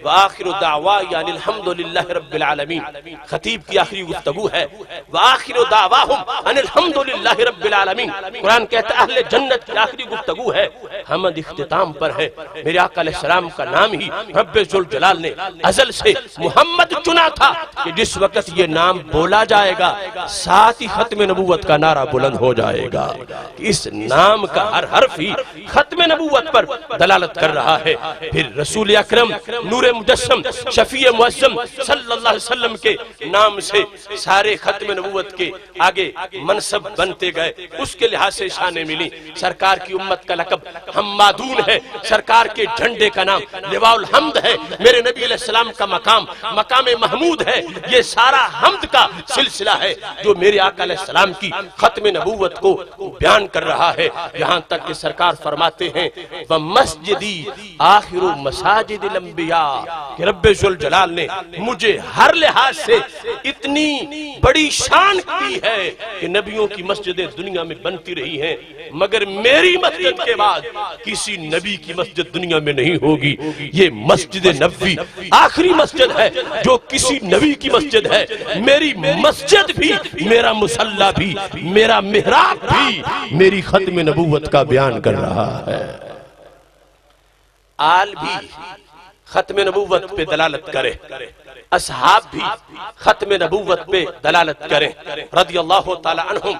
وآخر دعوایا الحمدللہ رب العالمین، خطیب کی آخری گفتگو ہے، وآخر دعواہم ان الحمدللہ رب العالمین۔ قرآن کہتا ہے اہل جنت کی آخری گفتگو ہے، حمد اختتام پر ہے۔ میرے آقا علیہ السلام کا نام ہی رب ذوالجلال نے ازل سے محمد چنا تھا کہ جس وقت یہ نام بولا جائے گا ساتھ ہی ختم نبوت کا نعرہ بلند ہو جائے گا۔ اس نام کا ہر حرف ہی ختم نبوت پر دلالت کر رہا ہے۔ پھر رسول اکرم نور مجسم شفیع معظم صلی اللہ علیہ وسلم کے نام سے سارے ختم نبوت کے آگے منصب بنتے گئے، اس کے لحاظ سے شانیں ملی۔ سرکار کی امت کا لقب حمادون ہے، سرکار کے جھنڈے کا نام لواء الحمد ہے، میرے نبی علیہ السلام کا مقام مقام محمود ہے۔ یہ سارا حمد کا سلسلہ ہے جو میرے آقا علیہ السلام کی ختم نبوت کو بیان کر رہا ہے، یہاں تک کہ سرکار فرماتے ہیں وَمَسْجِدِي آخِرُ مَسَاجِدِ الْأَنْبِيَاء کہ رب ذوالجلال نے مجھے ہر لحاظ سے اتنی بڑی شان دی ہے کہ نبیوں کی مسجدیں دنیا میں بنتی رہی ہیں، مگر میری مسجد کے بعد کسی نبی کی مسجد دنیا میں نہیں ہوگی۔ یہ مسجد نبوی آخری مسجد ہے جو کسی نبی کی مسجد ہے۔ میری مسجد بھی، میرا مصلی بھی، میرا محراب بھی میری ختم نبوت کا بیان کر رہا ہے۔ آل بھی ختم نبوت پہ دلالت کرے، اصحاب بھی ختم نبوت پہ دلالت کریں رضی اللہ تعالی عنہم۔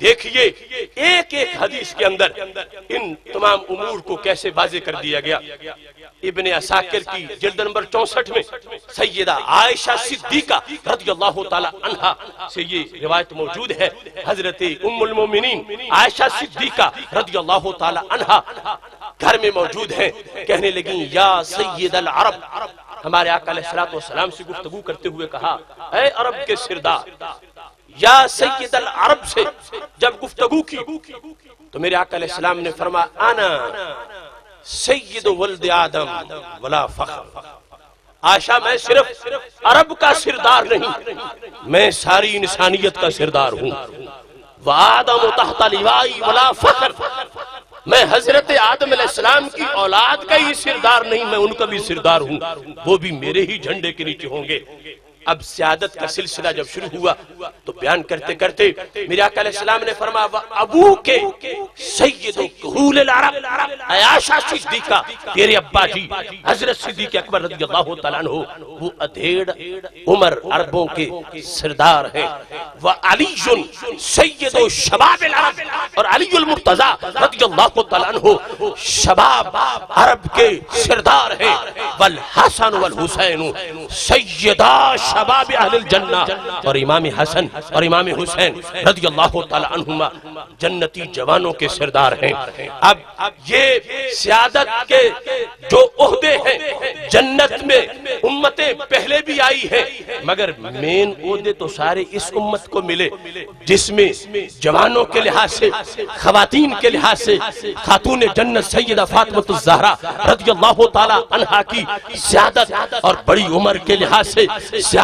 دیکھیے ایک ایک حدیث کے اندر ان تمام امور کو کیسے واضح کر دیا گیا۔ ابن عساکر کی جلد نمبر 64 میں سیدہ عائشہ صدیقہ رضی اللہ تعالی عنہا سے یہ روایت موجود ہے۔ حضرت ام المومنین عائشہ صدیقہ رضی اللہ تعالی عنہا گھر میں موجود ہیں، کہنے لگیں یا سید العرب، ہمارے آقا علیہ السلام سے گفتگو کرتے ہوئے کہا اے عرب کے سردار، یا سید العرب سے جب گفتگو کی تو میرے آقا علیہ السلام نے فرمایا انا سید ولد آدم ولا فخر، آشا میں صرف عرب کا سردار نہیں، میں ساری انسانیت کا سردار ہوں۔ وآدم تحت لوائی ولا فخر، میں حضرت آدم علیہ السلام کی اولاد کا ہی سردار نہیں، میں ان کا بھی سردار ہوں، وہ بھی میرے ہی جھنڈے کے نیچے ہوں گے۔ اب سیادت کا سلسلہ جب شروع ہوا تو بیان کرتے کرتے میرے آقا علیہ السلام نے فرمایا ابو کے سید کہول العرب اے عائشہ صدیقہ، تیرے ابا جی حضرت صدیق اکبر رضی اللہ تعالیٰ عنہ وہ ادھیڑ عمر عربوں کے سردار ہیں، وعلی سید شباب العرب، اور علی المرتضی رضی اللہ تعالیٰ عنہ شباب عرب کے سردار ہیں، والحسن والحسین سیدہ شباب اہل الجنہ، اور امام حسن اور امام حسین رضی اللہ تعالی عنہما جنتی جوانوں کے سردار ہیں۔ اب یہ سیادت کے جو عہدے ہیں جنت میں امتیں پہلے بھی آئی ہیں، مگر مین عہدے تو سارے اس امت کو ملے، جس میں جوانوں کے لحاظ سے، خواتین کے لحاظ سے خاتون جنت سیدہ فاطمہ الزہرا رضی اللہ تعالی عنہا کی سیادت، اور بڑی عمر کے لحاظ سے سیادت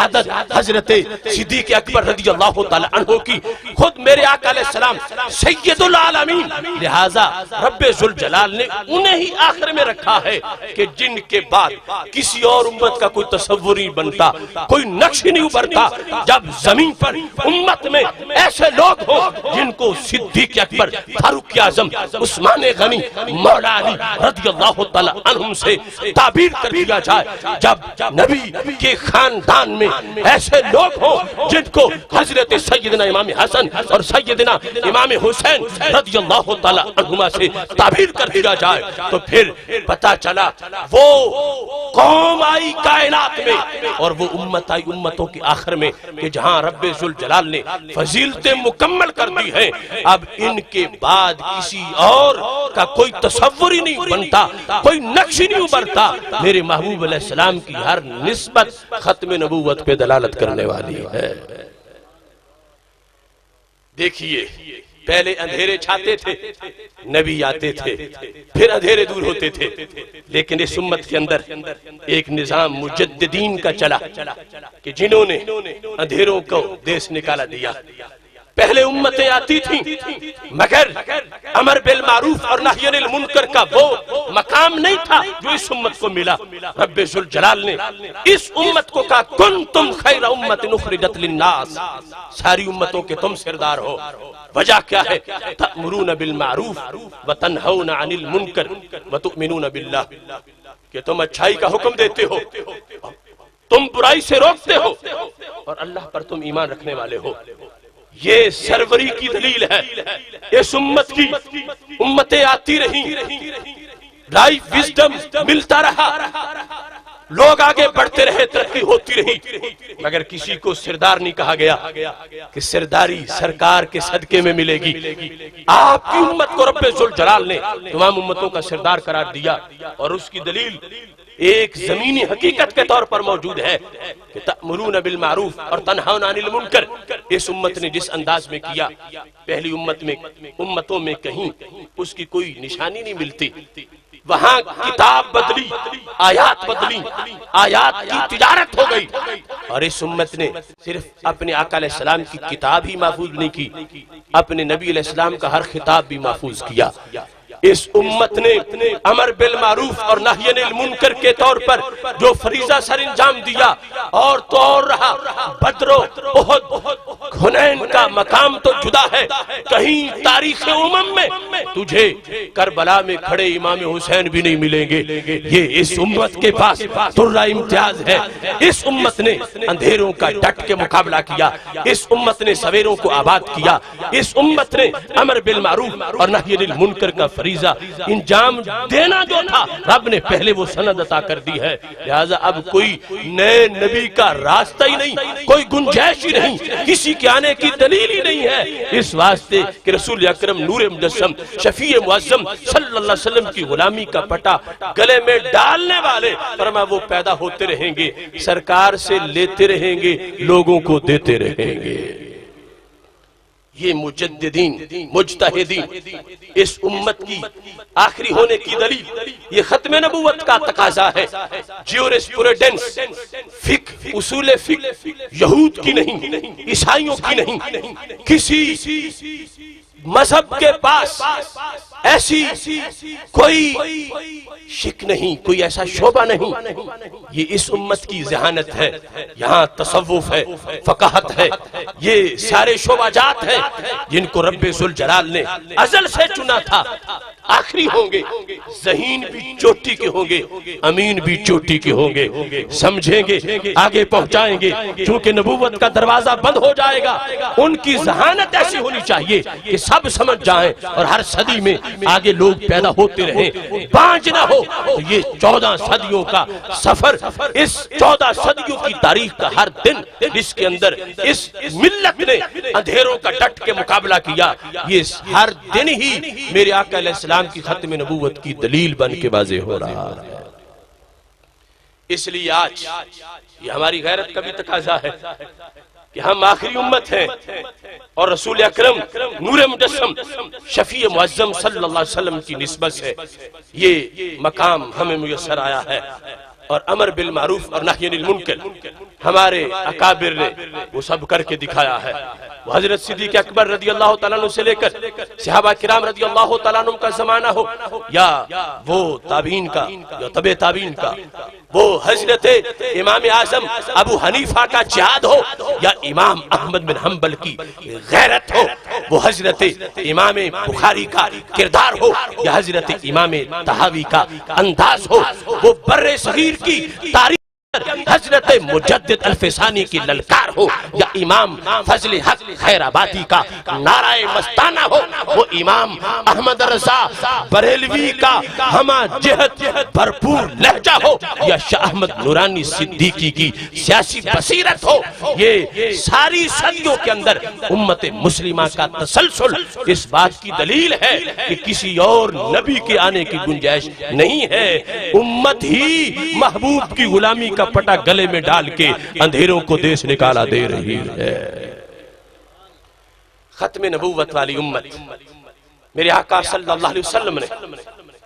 حضرت صدیق اکبر رضی اللہ تعالی عنہ کی، خود میرے آقا علیہ السلام سید العالمین، لہذا رب ذوالجلال نے انہیں ہی آخر میں رکھا ہے کہ جن کے بعد کسی اور امت کا کوئی تصور نہیں بنتا، کوئی نقش نہیں ابھرتا، جب زمین پر امت میں ایسے لوگ ہوں جن کو صدیق اکبر، فاروق اعظم، عثمان غنی، مولا علی رضی اللہ تعالی عنہم سے تعبیر کر دیا جائے، جب نبی کے خاندان میں ایسے لوگ ہوں جن کو حضرت سیدنا امام حسن اور سیدنا امام حسین رضی اللہ تعالی عنہما سے تعبیر کر دیا جائے، تو پھر پتا چلا وہ قوم آئی کائنات میں اور وہ امت آئی امتوں کی آخر میں، کہ جہاں رب ذوالجلال نے فضیلتیں مکمل کر دی ہیں، اب ان کے بعد کسی اور کا کوئی تصور ہی نہیں بنتا، کوئی نقش ہی نہیں ابھرتا۔ میرے محبوب علیہ السلام کی ہر نسبت ختم نبوت پہ دلالت کرنے والی ہے۔ دیکھیے پہلے اندھیرے چھاتے تھے، نبی آتے تھے، پھر اندھیرے دور ہوتے تھے، لیکن اس امت کے اندر ایک نظام مجددین کا چلا کہ جنہوں نے اندھیروں کو دیس نکالا دیا۔ پہلے امتیں آتی تھیں مگر امر بالمعروف اور نہی عن المنکر کا وہ مقام نہیں تھا جو اس امت کو ملا۔ رب ذوالجلال نے اس امت کو کہا کنتم خیر امت اخرجت للناس، ساری امتوں کے تم سردار ہو۔ وجہ کیا ہے؟ تأمرون بالمعروف وتنہون عن المنکر وتؤمنون باللہ، کہ تم اچھائی کا حکم دیتے ہو، تم برائی سے روکتے ہو، اور اللہ پر تم ایمان رکھنے والے ہو۔ یہ سروری کی دلیل ہے۔ اس امت کی امتیں آتی رہیں، لائف وزڈم ملتا رہا، لوگ آگے بڑھتے رہے، ترقی ہوتی رہی، مگر کسی کو سردار نہیں کہا گیا کہ سرداری سرکار کے صدقے میں ملے گی۔ آپ کی امت کو رب ذوالجلال نے تمام امتوں کا سردار قرار دیا، اور اس کی دلیل ایک زمینی حقیقت کے طور پر موجود ہے کہ تأمرون بالمعروف اور تنہون عن المنکر۔ اس امت نے جس انداز میں کیا، پہلی امتوں میں کہیں اس کی کوئی نشانی نہیں ملتی۔ وہاں کتاب بدلی، آیات بدلی، آیات کی تجارت ہو گئی، اور اس امت نے صرف اپنے آقا علیہ السلام کی کتاب ہی محفوظ نہیں کی، اپنے نبی علیہ السلام کا ہر خطاب بھی محفوظ کیا۔ اس امت نے امر بالمعروف اور نہی عن المنکر کے طور پر جو فریضہ سر انجام دیا، اور تو اور رہا بدر و احد حنین کا مقام تو جدا ہے، کہیں تاریخ امم میں تجھے کربلا میں کھڑے امام حسین بھی نہیں ملیں گے۔ یہ اس امت کے پاس درہ امتیاز ہے۔ اس امت نے اندھیروں کا ڈٹ کے مقابلہ کیا، اس امت نے سویروں کو آباد کیا، اس امت نے امر بالمعروف اور نہی عن المنکر کا فریضہ انجام دینا جو تھا، رب نے پہلے وہ سند عطا کر دی ہے۔ لہذا اب کوئی نئے نبی کا راستہ ہی نہیں، کوئی گنجائش ہی نہیں، کسی کے آنے کی دلیل ہی نہیں ہے، اس واسطے کہ رسول اکرم نور مجسم شفیع معظم صلی اللہ علیہ وسلم کی غلامی کا پٹا گلے میں ڈالنے والے فرمایا وہ پیدا ہوتے رہیں گے، سرکار سے لیتے رہیں گے، لوگوں کو دیتے رہیں گے۔ یہ مجددین مجتہدین اس امت کی آخری ہونے کی دلیل یہ ختم نبوت کا تقاضا ہے۔ جیورسپروڈنس فقہ اصول فقہ یہود کی نہیں، عیسائیوں کی نہیں، کسی مذہب کے پاس ایسی کوئی شک نہیں، کوئی ایسا شعبہ نہیں، یہ اس امت کی ذہانت ہے۔ یہاں تصوف ہے، فقاہت ہے، یہ سارے شعبہ جات ہیں جن کو رب ذوالجلال نے ازل سے چنا تھا۔ آخری ہوں گے، ذہین بھی چوٹی کے ہوں گے، امین بھی چوٹی کے ہوں گے، سمجھیں گے، آگے پہنچائیں گے، چونکہ نبوت کا دروازہ بند ہو جائے گا۔ ان کی ذہانت ایسی ہونی چاہیے کہ سب سمجھ جائیں اور ہر صدی میں آگے لوگ پیدا ہوتے رہیں، بانج نہ ہو۔ تو یہ 14 صدیوں کا سفر، اس 14 صدیوں کی تاریخ کا ہر دن جس کے اندر اس ملت نے اندھیروں کا ڈٹ کے مقابلہ کیا، یہ ہر دن ہی میرے آقا علیہ السلام کی ختم نبوت کی دلیل بن کے واضح ہو رہا ہے۔ اس لیے آج یہ ہماری غیرت کا بھی تقاضا ہے کہ ہم آخری امت ہیں اور رسول اکرم نور مجسم شفیع معظم صلی اللہ علیہ وسلم کی نسبت سے یہ مقام ہمیں میسر آیا ہے۔ اور امر بالمعروف اور نہی عن المنکر ہمارے اکابر نے وہ سب کر کے دکھایا ہے۔ وہ حضرت صدیق اکبر رضی اللہ تعالیٰ عنہ سے لے کر صحابہ کرام رضی اللہ تعالیٰ عنہ کا زمانہ ہو، یا وہ تابعین کا یا تبع تابعین کا، وہ حضرت امام اعظم ابو حنیفہ کا جہاد ہو، یا امام احمد بن حنبل کی غیرت ہو، وہ حضرت امام بخاری کا کردار ہو، یا حضرت امام طحاوی کا انداز ہو، وہ بر صغیر کی تاریخ حضرت مجدد الفسانی کی للکار ہو، یا امام فضل حق خیر آبادی کا نعرہ مستانہ ہو، وہ امام احمد رضا بریلوی کا ہمہ جہت بھرپور لہجہ ہو، یا شاہ احمد نورانی صدیقی کی سیاسی بصیرت ہو۔ یہ ساری صدیوں کے اندر امت مسلمہ کا تسلسل اس بات کی دلیل ہے کہ کسی اور نبی کے آنے کی گنجائش نہیں ہے۔ امت ہی محبوب کی غلامی کا پٹا گلے میں ڈال کے اندھیروں کو دیس نکالا دے رہی ہے۔ ختم نبوت والی امت، میرے آقا صلی اللہ علیہ وسلم نے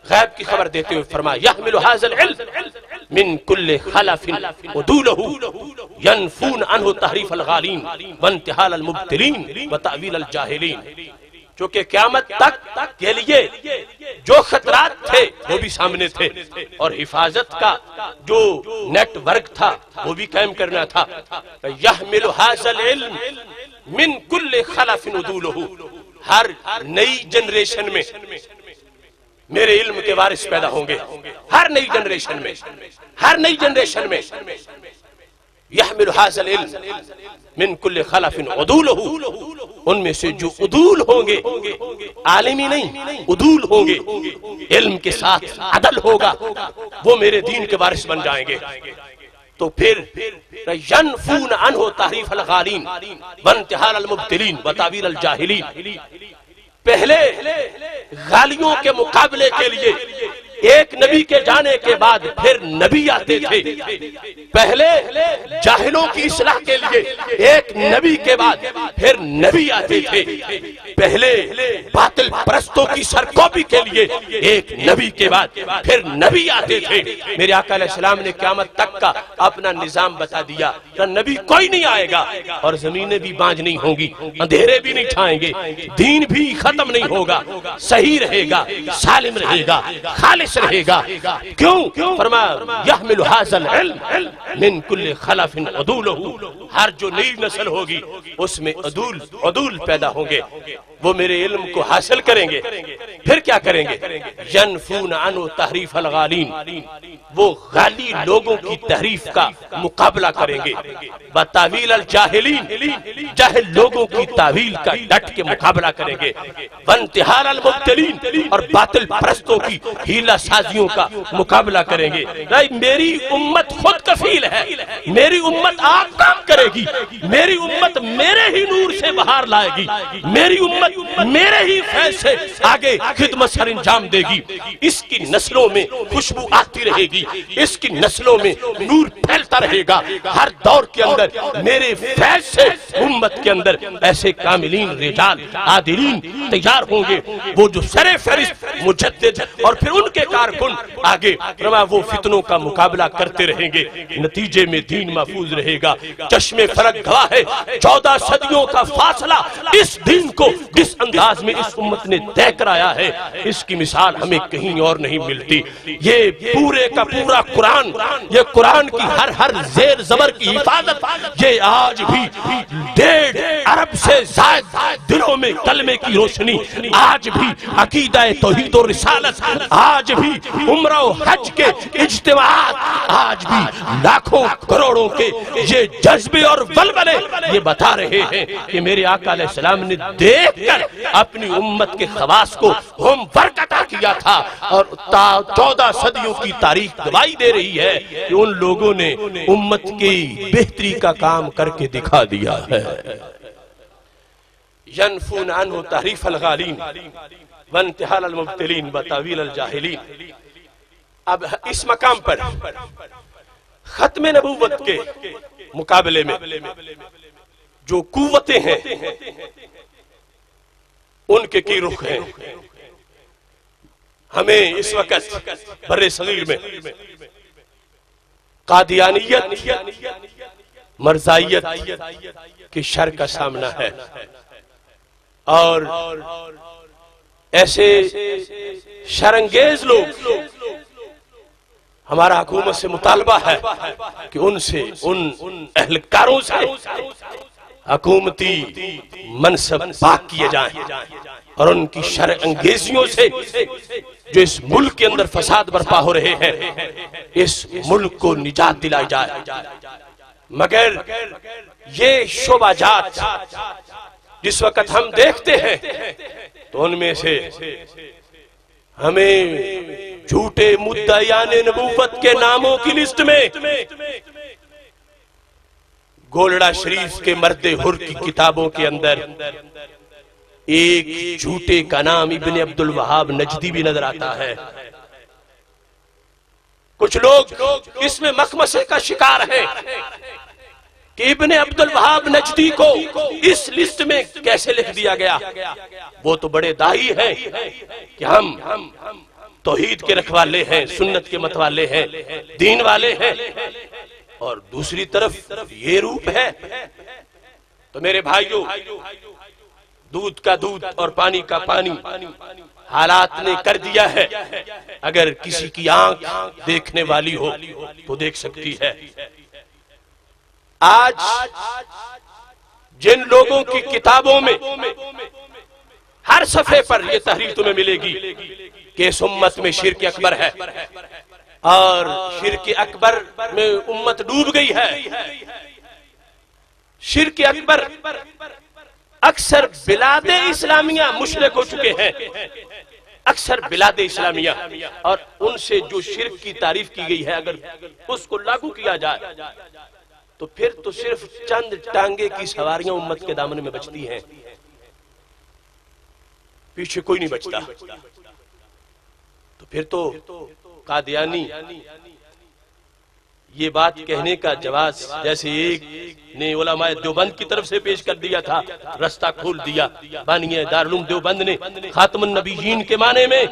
غیب کی خبر دیتے ہوئے فرمایا یحمل ھذا العلم من کل خلف عدولہ ینفون عنہ تحریف الغالین وانتحال المبتلین وتأویل الجاہلین۔ جو کہ قیامت تک کے لیے جو خطرات تھے وہ بھی سامنے تھے، اور حفاظت کا جو نیٹ ورک تھا وہ بھی قائم کرنا تھا۔ یحمل ھذا العلم من کل خلف عدولہ، ہر نئی جنریشن میں میرے علم کے وارث پیدا ہوں گے، ہر نئی جنریشن میں، ہر نئی جنریشن میں یحمل ھذا العلم من کل خلف عدولہ، ان میں سے جو عدول ہوں گے، عالمی نہیں عدول ہوں گے، علم کے ساتھ عدل ہوگا، وہ میرے دین کے وارث بن جائیں گے۔ تو پھر ینفون عنہ تحریف الغالین وانتحال المبتلین وتأویل الجاہلین، پہلے غالیوں کے مقابلے کے لیے ایک نبی کے جانے کے بعد پھر نبی آتے تھے، پہلے جاہلوں کی اصلاح کے لیے ایک نبی کے بعد پھر نبی آتے تھے، پہلے باطل پرستوں کی سرکوبی کے لیے ایک نبی کے بعد پھر نبی آتے تھے۔ میرے آقا علیہ السلام نے قیامت تک کا اپنا نظام بتا دیا کہ نبی کوئی نہیں آئے گا، اور زمینیں بھی بانج نہیں ہوں گی، اندھیرے بھی نہیں چھائیں گے، دین بھی ختم نہیں ہوگا، صحیح رہے گا، سالم رہے گا، خالص رہے گا۔ کیوں؟ فرمایا یحمل ھذا العلم من کل خلف عدولہ، ہر جو نئی نسل ہوگی اس میں عدول پیدا ہوں گے، وہ میرے علم کو حاصل کریں گے، پھر کیا کریں گے؟ ینفون عنہ تحریف الغالین، وہ غالی لوگوں کی تحریف کا مقابلہ کریں گے، وتأویل الجاہلین، جاہل لوگوں کی تاویل کا ڈٹ کے مقابلہ کریں گے، وانتحال المبتلین، اور باطل پرستوں کی ہیلہ سازیوں کا مقابلہ کریں گے. نہیں، میری امت خود کفیل ہے، میری امت آپ کام کرے گی، میری امت میرے ہی نور سے باہر لائے گی، میری امت میرے ہی فیض سے آگے خدمت سر انجام دے گی. اس کی نسلوں میں خوشبو آتی رہے گی، اس کی نسلوں میں نور پھیلتا رہے گا. ہر دور کے اندر میرے فیض سے امت کے اندر ایسے کاملین رجال عادلین تیار ہوں گے، وہ جو سر فہرست مجدد اور پھر ان کے کارکن آگے وہ فتنوں کا مقابلہ کرتے رہیں گے. نتیجے میں دین محفوظ رہے گا. چشم فلک گواہ ہے 14 صدیوں کا فاصلہ اس دین کو جس انداز میں اس امت نے طے کرایا ہے، اس کی مثال ہمیں کہیں اور نہیں ملتی. یہ پورے کا پورا قرآن، یہ قرآن کی ہر زیر زبر کی حفاظت، یہ آج بھی 1.5 ارب سے زائد دلوں میں کلمے کی روشنی، آج بھی عقیدہ توحید و رسالت، آج بھی عمرہ و حج کے اجتماعات، آج بھی لاکھوں کروڑوں کے یہ جذبے اور ولولے یہ بتا رہے ہیں کہ میرے آقا علیہ السلام نے دیکھ کر اپنی امت کے خواص کو ہوم ورک عطا کیا تھا. اور 14 صدیوں کی تاریخ گواہی دے رہی ہے کہ ان لوگوں نے امت کی بہتری کا کام کر کے دکھا دیا ہے. ینفون عنہ تحریف الغالین وانتحال المبتلین وتاویل الجاہلین. اب اس مقام پر ختم نبوت کے مقابلے میں جو قوتیں ہیں ان کے کی رخ ہیں. ہمیں اس وقت بر صغیر میں قادیانیت، مرزائیت کی شر کا سامنا ہے، اور ایسے شرانگیز لوگ ہمارا حکومت سے مطالبہ ہے کہ ان سے، ان اہلکاروں سے حکومتی منصب پاک کیے جائیں، اور ان کی شر انگیزیوں سے جو اس ملک کے اندر فساد برپا ہو رہے ہیں، اس ملک کو نجات دلائی جائے. مگر یہ شعبہ جات جس وقت ہم دیکھتے ہیں تو ان میں سے ہمیں جھوٹے مدعیان نبوت کے ناموں کی لسٹ میں گولڑا شریف کے مرد حر کی کتابوں کے اندر ایک جھوٹے کا نام ابن عبد الوہاب نجدی بھی نظر آتا ہے. کچھ لوگ اس میں مخمصے کا شکار ہیں کہ ابن عبد الوہاب نجدی کو اس لسٹ میں کیسے لکھ دیا گیا. وہ تو بڑے داعی ہیں کہ ہم توحید کے رکھوالے ہیں، سنت کے متوالے ہیں، دین والے ہیں، اور دوسری طرف یہ روپ ہے. تو میرے بھائیوں، دودھ کا دودھ اور پانی کا پانی حالات نے کر دیا ہے. اگر کسی کی آنکھ دیکھنے والی ہو تو دیکھ سکتی ہے. آج جن لوگوں کی کتابوں میں ہر صفحے پر یہ تحریر تمہیں ملے گی کہ اس امت میں شرک اکبر ہے اور شرک اکبر میں امت ڈوب گئی ہے. شرک اکبر اکثر بلاد اسلامیہ مشرک ہو چکے ہیں، اکثر بلاد اسلامیہ، اور ان سے جو شرک کی تعریف کی گئی ہے اگر اس کو لاگو کیا جائے تو پھر تو صرف چند ٹانگے کی سواریاں امت کے دامن میں بچتی ہیں، پیچھے کوئی نہیں بچتا. تو پھر تو قادیانی یہ بات کہنے کا جواز جیسے ایک نے علماء دیوبند کی طرف سے پیش کر دیا تھا، رستہ کھول دیا بانی دارالعلوم دیوبند نے خاتم النبیین کے معنی میں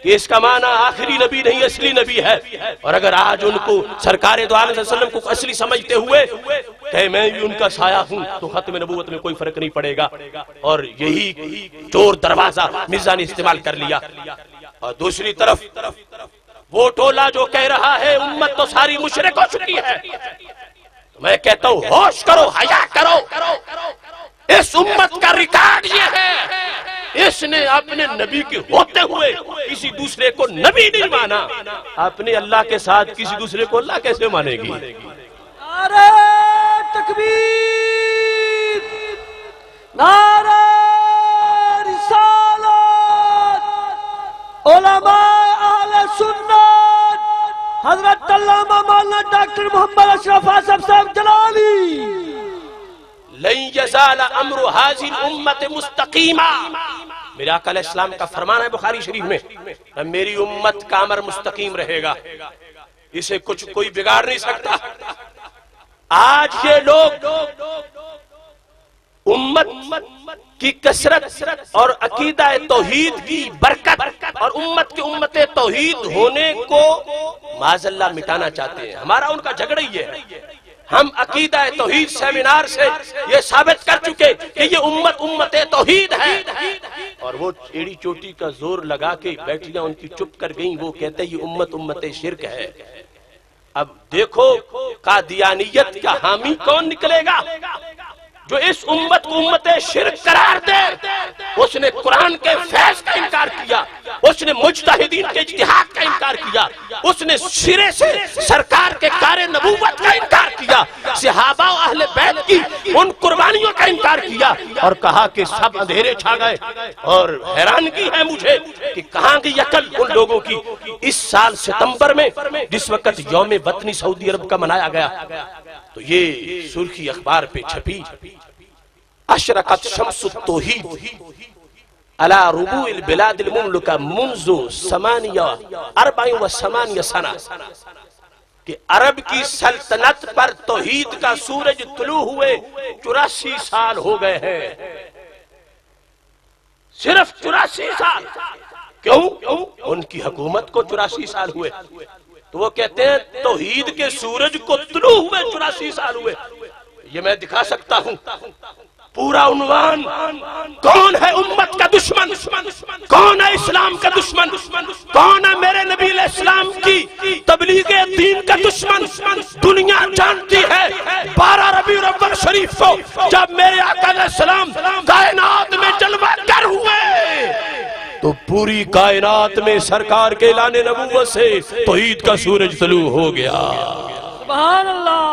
کہ اس کا معنی آخری نبی نہیں اصلی نبی ہے. اور اگر آج ان کو سرکار دو عالم صلی اللہ علیہ وسلم کو اصلی سمجھتے ہوئے کہ میں بھی ان کا سایہ ہوں تو ختم نبوت میں کوئی فرق نہیں پڑے گا. اور یہی چور دروازہ مرزا نے استعمال کر لیا. اور دوسری طرف وہ ٹولہ جو کہہ رہا ہے امت تو ساری مشرک ہو چکی ہے، میں کہتا ہوں ہوش کرو، حیا کرو. اس امت کا ریکارڈ یہ ہے، اس نے اپنے نبی کے ہوتے ہوئے کسی دوسرے کو نبی نہیں مانا. اپنے اللہ کے ساتھ کسی دوسرے کو اللہ کیسے مانے گی؟ نعرہ تکبیر، نعرہ رسالت، علماء اہل مصحف صاحب جلالی لن یزال امر حاضی الامت مستقیما، میرے آقا علیہ السلام کا فرمان ہے بخاری شریف میں، میری امت کا امر مستقیم رہے گا، اسے کچھ کوئی بگاڑ نہیں سکتا۔ آج یہ لوگ امت کی کثرت اور عقیدہ توحید کی برکت اور امت توحید ہونے کو معاذ اللہ مٹانا چاہتے ہیں۔ ہمارا ان کا جھگڑا ہی ہے، ہم عقیدہ توحید سیمینار سے یہ ثابت کر چکے کہ یہ امت توحید ہے، اور وہ ایڑی چوٹی کا زور لگا کے بیٹھیاں ان کی چپ کر گئیں، وہ کہتے ہیں یہ امت شرک ہے۔ اب دیکھو قادیانیت کا حامی کون نکلے گا جو اس امت کو امت شرک قرار دے؟ اس نے قرآن کے فیض کا انکار کیا، اس نے مجتہدین کے اجتہاد کا انکار کیا، اس نے سرے سے سرکار کے کار نبوت کا انکار کیا، صحابہ و اہل بیت کی ان قربانیوں کا انکار کیا، اور کہا کہ سب اندھیرے چھا گئے۔ اور حیرانگی ہے مجھے کہ کہاں کی عقل ان لوگوں کی۔ اس سال ستمبر میں جس وقت یوم وطنی سعودی عرب کا منایا گیا تو یہ سرخی اخبار پہ چھپی، اشرقت شمس التوحید علی ربوع البلاد المملکہ منذ 48 سنہ، کہ عرب کی سلطنت پر توحید کا سورج طلوع ہوئے 84 سال ہو گئے ہیں، صرف 84 سال۔ کیوں؟ ان کی حکومت کو 84 سال ہوئے، تو وہ کہتے ہیں توحید کے سورج کو طلوع ہوئے 84 سال ہوئے۔ یہ میں دکھا سکتا ہوں پورا عنوان، کون ہے امت کا دشمن، کون ہے اسلام کا دشمن، کون ہے میرے نبی علیہ السلام کی تبلیغ دین کا دشمن۔ دنیا جانتی ہے 12 ربیع الاول شریف کو جب میرے آقا علیہ السلام کائنات میں جلوہ گر ہوئے تو پوری کائنات میں سرکار کے اعلان نبوت سے توحید کا سورج طلوع ہو گیا۔ سبحان اللہ۔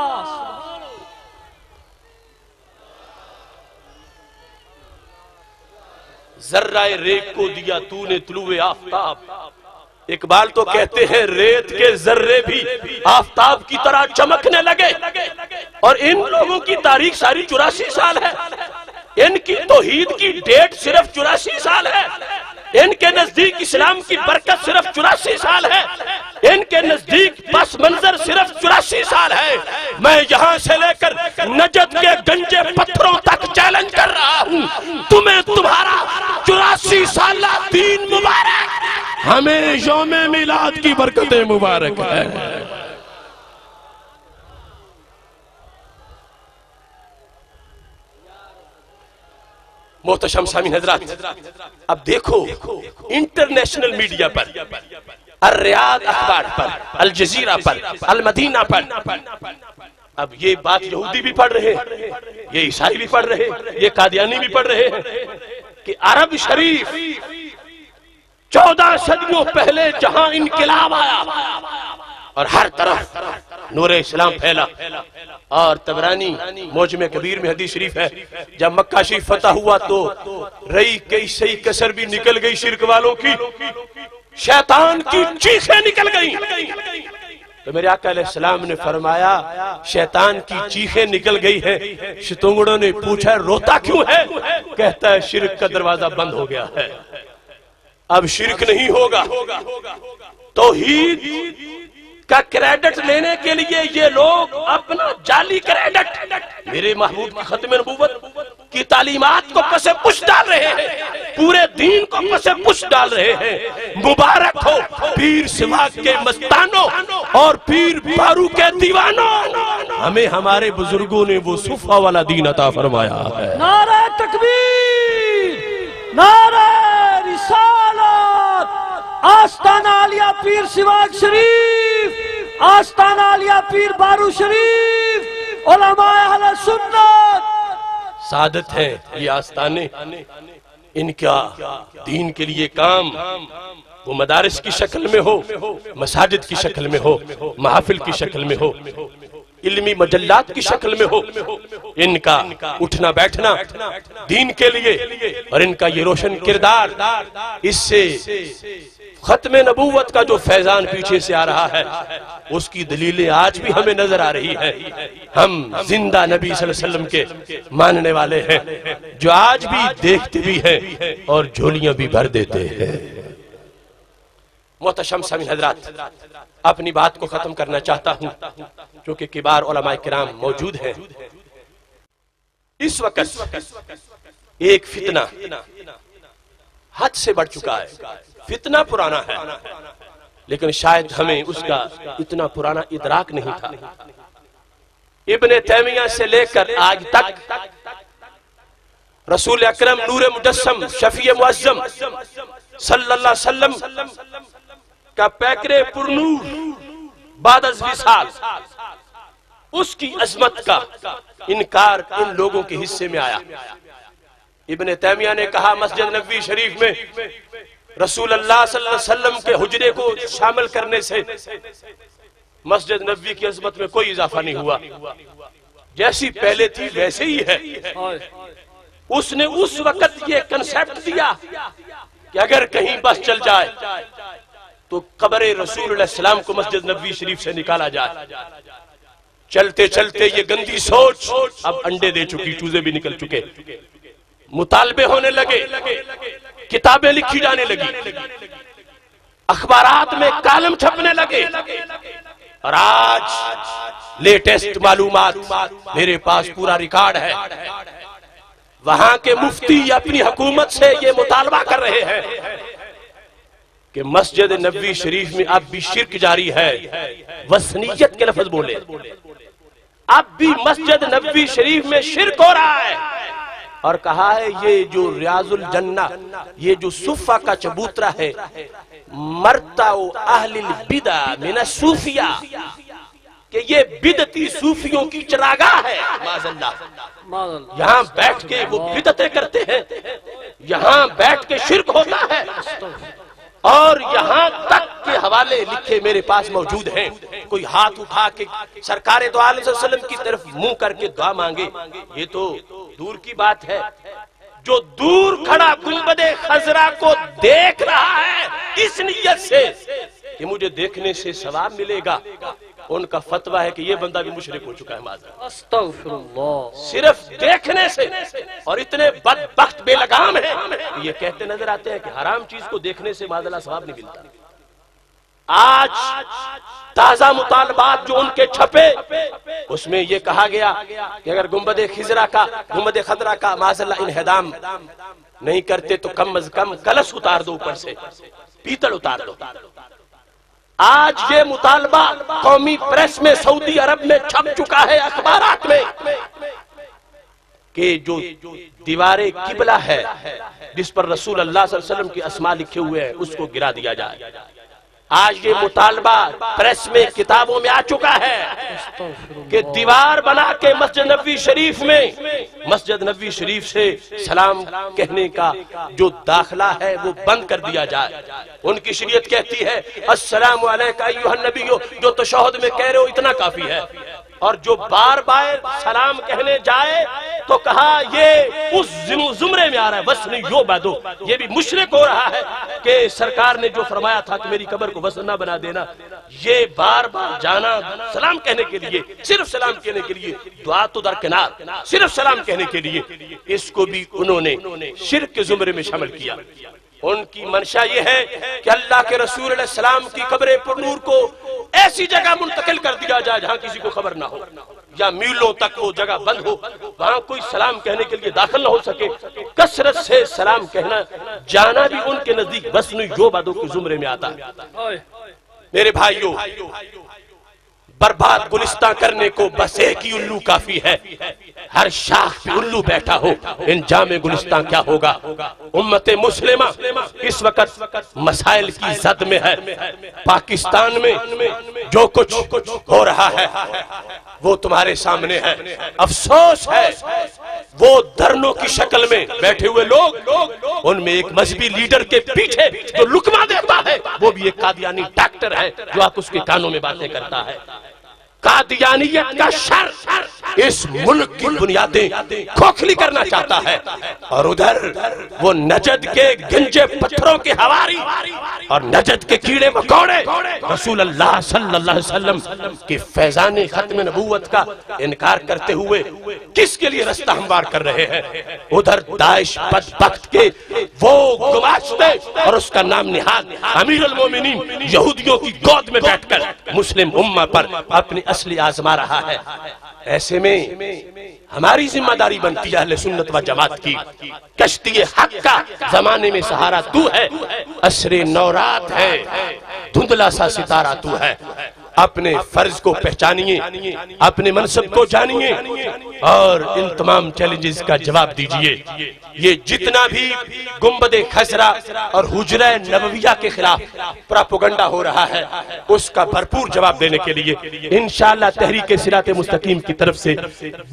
ذرہ ریت کو دیا تو نے طلوع آفتاب، اقبال تو کہتے ہیں ریت کے ذرے بھی آفتاب کی طرح چمکنے لگے، اور ان لوگوں کی تاریخ ساری 84 سال ہے، ان کی توحید کی ڈیٹ صرف 84 سال ہے، ان کے نزدیک اسلام کی برکت صرف 84 سال ہے، ان کے نزدیک پس منظر صرف 84 سال ہے۔ میں یہاں سے لے کر نجد کے گنجے پتھروں تک چیلنج کر رہا ہوں، تمہیں تمہارا 84 سالہ دین مبارک، ہمیں یوم میلاد کی برکتیں مبارک ہے۔ محتشم سامعین حضرات، اب دیکھو انٹرنیشنل میڈیا پر، الریاض اخبار پر، الجزیرہ پر، المدینہ پر، اب یہ بات یہودی بھی پڑھ رہے ہیں، یہ عیسائی بھی پڑھ رہے ہیں، یہ قادیانی بھی پڑھ رہے ہیں کہ عرب شریف 14 صدیوں پہلے جہاں انقلاب آیا اور ہر طرف نور اسلام پھیلا، اور طبرانی معجم کبیر میں حدیث شریف ہے جب مکہ شریف فتح ہوا تو رئی کئی صحیح کسر بھی نکل گئی، شرک والوں کی شیطان کی چیخیں نکل گئیں، تو میرے آقا علیہ السلام نے فرمایا شیطان کی چیخیں نکل گئی ہیں۔ شتونگڑوں نے پوچھا روتا کیوں ہے؟ کہتا ہے شرک کا دروازہ بند ہو گیا ہے، اب شرک نہیں ہوگا۔ توحید کا کریڈٹ لینے کے لیے یہ لوگ اپنا جعلی کریڈٹ میرے محبوب کی ختم نبوت کی تعلیمات کو پس پش ڈال رہے ہیں، پورے دین کو پس پش ڈال رہے ہیں۔ مبارک ہو پیر سواگ کے مستانوں اور پیر بارو کے دیوانوں، ہمیں ہمارے بزرگوں نے وہ صفا والا دین عطا فرمایا ہے۔ نعرہ تکبیر، نعرہ رسالت، آستانہ عالیہ پیر سواگ شریف، آستانہ عالیہ پیر بارو شریف، علماء اہل سنت سعادت ہے یہ آستانے، ان کا دین کے لیے کام وہ مدارس کی شکل میں ہو، مساجد کی شکل میں ہو، محافل کی شکل میں ہو، علمی مجلات کی شکل میں ہو، ان کا اٹھنا بیٹھنا دین کے لیے، اور ان کا یہ روشن کردار، اس سے ختم نبوت کا جو فیضان پیچھے سے آ رہا ہے اس کی دلیلیں آج بھی ہمیں نظر آ رہی ہے۔ ہم زندہ نبی صلی اللہ علیہ وسلم کے ماننے والے ہیں، جو آج بھی دیکھتے بھی ہیں اور جھولیاں بھی بھر دیتے ہیں۔ محتشم سامعین حضرات، اپنی بات کو ختم کرنا چاہتا ہوں کیونکہ کبار علماء کرام موجود ہیں۔ اس وقت ایک فتنہ حد سے بڑھ چکا ہے، فتنہ پرانا ہے لیکن شاید ہمیں اس کا اتنا پرانا ادراک نہیں تھا۔ ابن تیمیہ سے لے کر آج تک رسول اکرم نور مجسم شفیع معظم صلی اللہ علیہ وسلم کا پیکرے پرنور بعد از وصال، اس کی عظمت کا انکار ان لوگوں کے حصے میں آیا۔ ابن تیمیہ نے کہا مسجد نبوی شریف میں رسول اللہ صلی اللہ علیہ وسلم کے حجرے کو شامل کرنے سے مسجد نبوی کی عظمت میں کوئی اضافہ نہیں ہوا، جیسی پہلے تھی ویسے ہی ہے۔ اس نے اس وقت یہ کنسیپٹ دیا کہ اگر کہیں بس چل جائے تو قبر رسول اللہ علیہ السلام کو مسجد نبوی شریف سے نکالا جائے۔ چلتے چلتے یہ گندی سوچ اب انڈے دے چکی، چوزے بھی نکل چکے، مطالبے ہونے لگے، کتابیں لکھی جانے لگی، اخبارات میں کالم چھپنے لگے، اور آج لیٹسٹ معلومات میرے پاس پورا ریکارڈ ہے۔ وہاں کے مفتی اپنی حکومت سے یہ مطالبہ کر رہے ہیں کہ مسجد نبوی شریف میں اب بھی شرک جاری ہے، وثنیت کے لفظ بولے، اب بھی مسجد نبوی شریف میں شرک ہو رہا ہے، اور کہا ہے یہ جو ریاض الجنہ، یہ جو صفہ کا چبوترا ہے، مرتع اہل البدع من الصوفیہ، کہ یہ بدعتی صوفیوں کی چراگاہ ہے۔ معاذ اللہ، یہاں بیٹھ کے وہ بدعتیں کرتے ہیں، یہاں بیٹھ کے شرک ہوتا ہے، اور یہاں تک کے حوالے لکھے میرے پاس موجود ہیں۔ کوئی ہاتھ اٹھا کے سرکار دو عالم صلی اللہ علیہ وسلم کی طرف منہ کر کے دعا مانگے، یہ تو دور کی بات ہے۔ جو دور کھڑا گنبد خضرا کو دیکھ رہا ہے اس نیت سے کہ مجھے دیکھنے سے ثواب ملے گا، ان کا فتویٰ ہے کہ یہ بندہ بھی مشرک ہو چکا ہے۔ معذرت، استغفر اللہ، صرف دیکھنے سے، اور اتنے بدبخت بے لگام ہیں یہ کہتے نظر آتے ہیں کہ حرام چیز کو دیکھنے سے معاذ اللہ ثواب نہیں ملتا۔ آج تازہ مطالبات جو ان کے چھپے، اس میں یہ کہا گیا کہ اگر گنبد خضرا کا معاذ اللہ انہدام نہیں کرتے تو کم از کم کلش اتار دو، اوپر سے پیتل اتار دو۔ آج یہ مطالبہ قومی پریس میں سعودی عرب میں چھپ چکا ہے، اخبارات میں، کہ جو دیوار قبلہ ہے جس پر رسول اللہ صلی اللہ علیہ وسلم کی اسماء لکھے ہوئے ہیں اس کو گرا دیا جائے۔ آج یہ مطالبہ پریس میں کتابوں میں آ چکا ہے کہ دیوار بنا کے مسجد نبوی شریف میں، مسجد نبوی شریف سے سلام کہنے کا جو داخلہ ہے وہ بند کر دیا جائے۔ ان کی شریعت کہتی ہے السلام علیکہ ایھا النبی، جو تشہد میں کہہ رہے ہو اتنا کافی ہے، اور جو بار بار سلام کہنے جائے تو کہا یہ اس زمرے میں آ رہا ہے وثن یعبدو، یہ بھی مشرک ہو رہا ہے کہ سرکار نے جو فرمایا تھا کہ میری قبر کو وثن نہ بنا دینا، یہ بار بار جانا سلام کہنے کے لیے، صرف سلام کہنے کے لیے، دعا تو درکنار، صرف سلام کہنے کے لیے، اس کو بھی انہوں نے شرک کے زمرے میں شامل کیا۔ ان کی منشا یہ ہے کہ اللہ کے رسول علیہ السلام کی قبر پرنور کو ایسی جگہ منتقل کر دیا جائے جہاں کسی کو خبر نہ ہو، یا میلوں تک وہ جگہ بند ہو، وہاں کوئی سلام کہنے کے لیے داخل نہ ہو سکے۔ کثرت سے سلام کہنا جانا بھی ان کے نزدیک وثن یعبدو کے زمرے میں آتا ہے۔ میرے بھائیوں، برباد گلستان کرنے کو بس ایک ہی الو کافی ہے، ہر شاخ پہ الو بیٹھا ہو، انجام گلستان کیا ہوگا؟ امت مسلمہ اس وقت مسائل کی زد میں ہے۔ پاکستان میں جو کچھ ہو رہا ہے وہ تمہارے سامنے ہے۔ افسوس ہے وہ دھرنوں کی شکل میں بیٹھے ہوئے لوگ، ان میں ایک مذہبی لیڈر کے پیچھے جو لقمہ دیتا ہے وہ بھی ایک قادیانی ڈاکٹر ہے جو آپ اس کے کانوں میں باتیں کرتا ہے۔ قادیانیت کا شر اس ملک کی بنیادیں کھوکھلی کرنا چاہتا ہے، اور ادھر وہ نجد کے گنجے پتھروں کے ہواری اور نجد کے کیڑے مکوڑے رسول اللہ صلی اللہ علیہ وسلم کی فیضان ختم نبوت کا انکار کرتے ہوئے کس کے لیے رستہ ہموار کر رہے ہیں۔ ادھر داعش بدبخت کے وہ گماشتے اور اس کا نام نہاد امیر المومنین یہودیوں کی گود میں بیٹھ کر مسلم امہ پر اپنی اصلی آزما رہا ہے۔ ایسے میں ہماری ذمہ داری بنتی ہے اہل سنت و جماعت کی، کشتی حق کا زمانے میں سہارا تو ہے، عصر نورات ہے، دھندلا سا ستارہ تو ہے۔ اپنے فرض کو پہچانیے، اپنے منصب کو جانیے اور ان تمام چیلنجز کا جواب دیجئے۔ یہ جتنا بھی گنبد خضرا اور حجرہ نبویہ کے خلاف پراپوگنڈا ہو رہا ہے اس کا بھرپور جواب دینے کے لیے انشاءاللہ تحریک صراط مستقیم کی طرف سے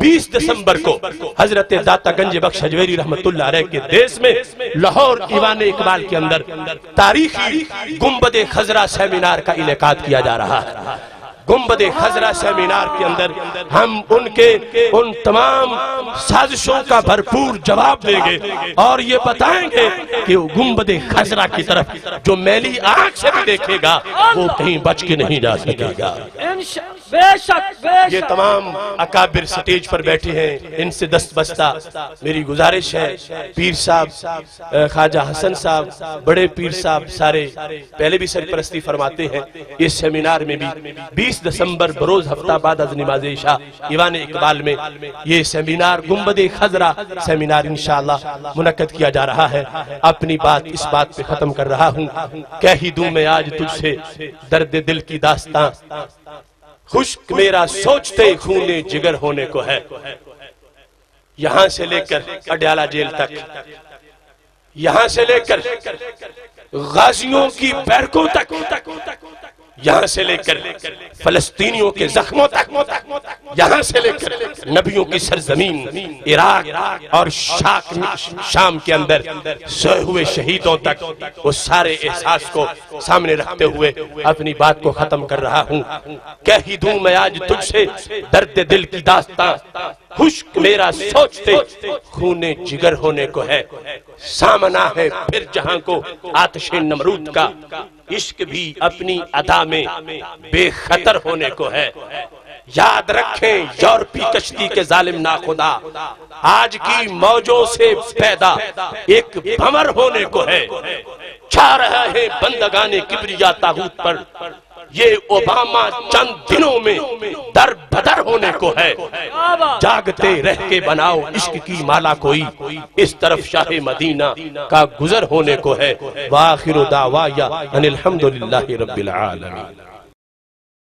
20 دسمبر کو حضرت داتا گنج بخش حجویری رحمت اللہ علیہ کے دیس میں لاہور ایوان اقبال کے اندر تاریخی گنبد خضرا سیمینار کا انعقاد کیا جا رہا ہے۔ گنبد خضرا سیمینار کے اندر ہم ان تمام سازشوں کا بھرپور جواب دیں گے اور یہ بتائیں گے کہ وہ گنبد خضرا کی طرف جو میلی آنکھ سے بھی دیکھے گا وہ کہیں بچ کے نہیں جا سکے گا۔ بے شک یہ تمام اکابر سٹیج پر بیٹھے ہیں، ان سے دست بستہ میری گزارش ہے، پیر صاحب خواجہ حسن صاحب بڑے پیر صاحب سارے پہلے بھی سرپرستی فرماتے ہیں، اس سیمینار میں بھی 20 دسمبر بروز ہفتہ بعد از نماز عشاء ایوان اقبال میں یہ سیمینار گنبد خضرا سیمینار انشاءاللہ منعقد کیا جا رہا ہے۔ اپنی بات اس بات پہ ختم کر رہا ہوں، کہہ ہی دوں میں آج تجھ سے درد دل کی داستان، خشک میرا سوچتے خون جگر ہونے کو ہے۔ یہاں سے لے کر اڈیالہ جیل تک، یہاں سے لے کر غازیوں کی بیرکوں تک، یہاں سے لے کر فلسطینیوں کے زخموں تک، یہاں سے لے کر نبیوں کی سرزمین عراق اور شام کے اندر سوئے ہوئے شہیدوں تک، وہ سارے احساس کو سامنے رکھتے ہوئے اپنی بات کو ختم کر رہا ہوں۔ کہہ ہی دوں میں آج تجھ سے درد دل کی داستان، خشک میرا سوچتے خون جگر ہونے کو ہے۔ سامنا ہے پھر جہاں کو آتش نمرود کا، عشق بھی اپنی ادا میں بے خطر ہونے کو ہے۔ یاد رکھیں یورپی کشتی کے ظالم ناخدا آج کی موجوں سے پیدا ایک بھمر ہونے کو ہے۔ چھا رہا ہے بندگان کبریا طاغوت پر، یہ اوباما چند دنوں میں در بدر ہونے کو ہے۔ جاگتے رہ کے بناؤ عشق کی مالا کوئی، اس طرف شاہ مدینہ کا گزر ہونے کو ہے۔ وآخر دعوایا ان الحمدللہ رب العالمین۔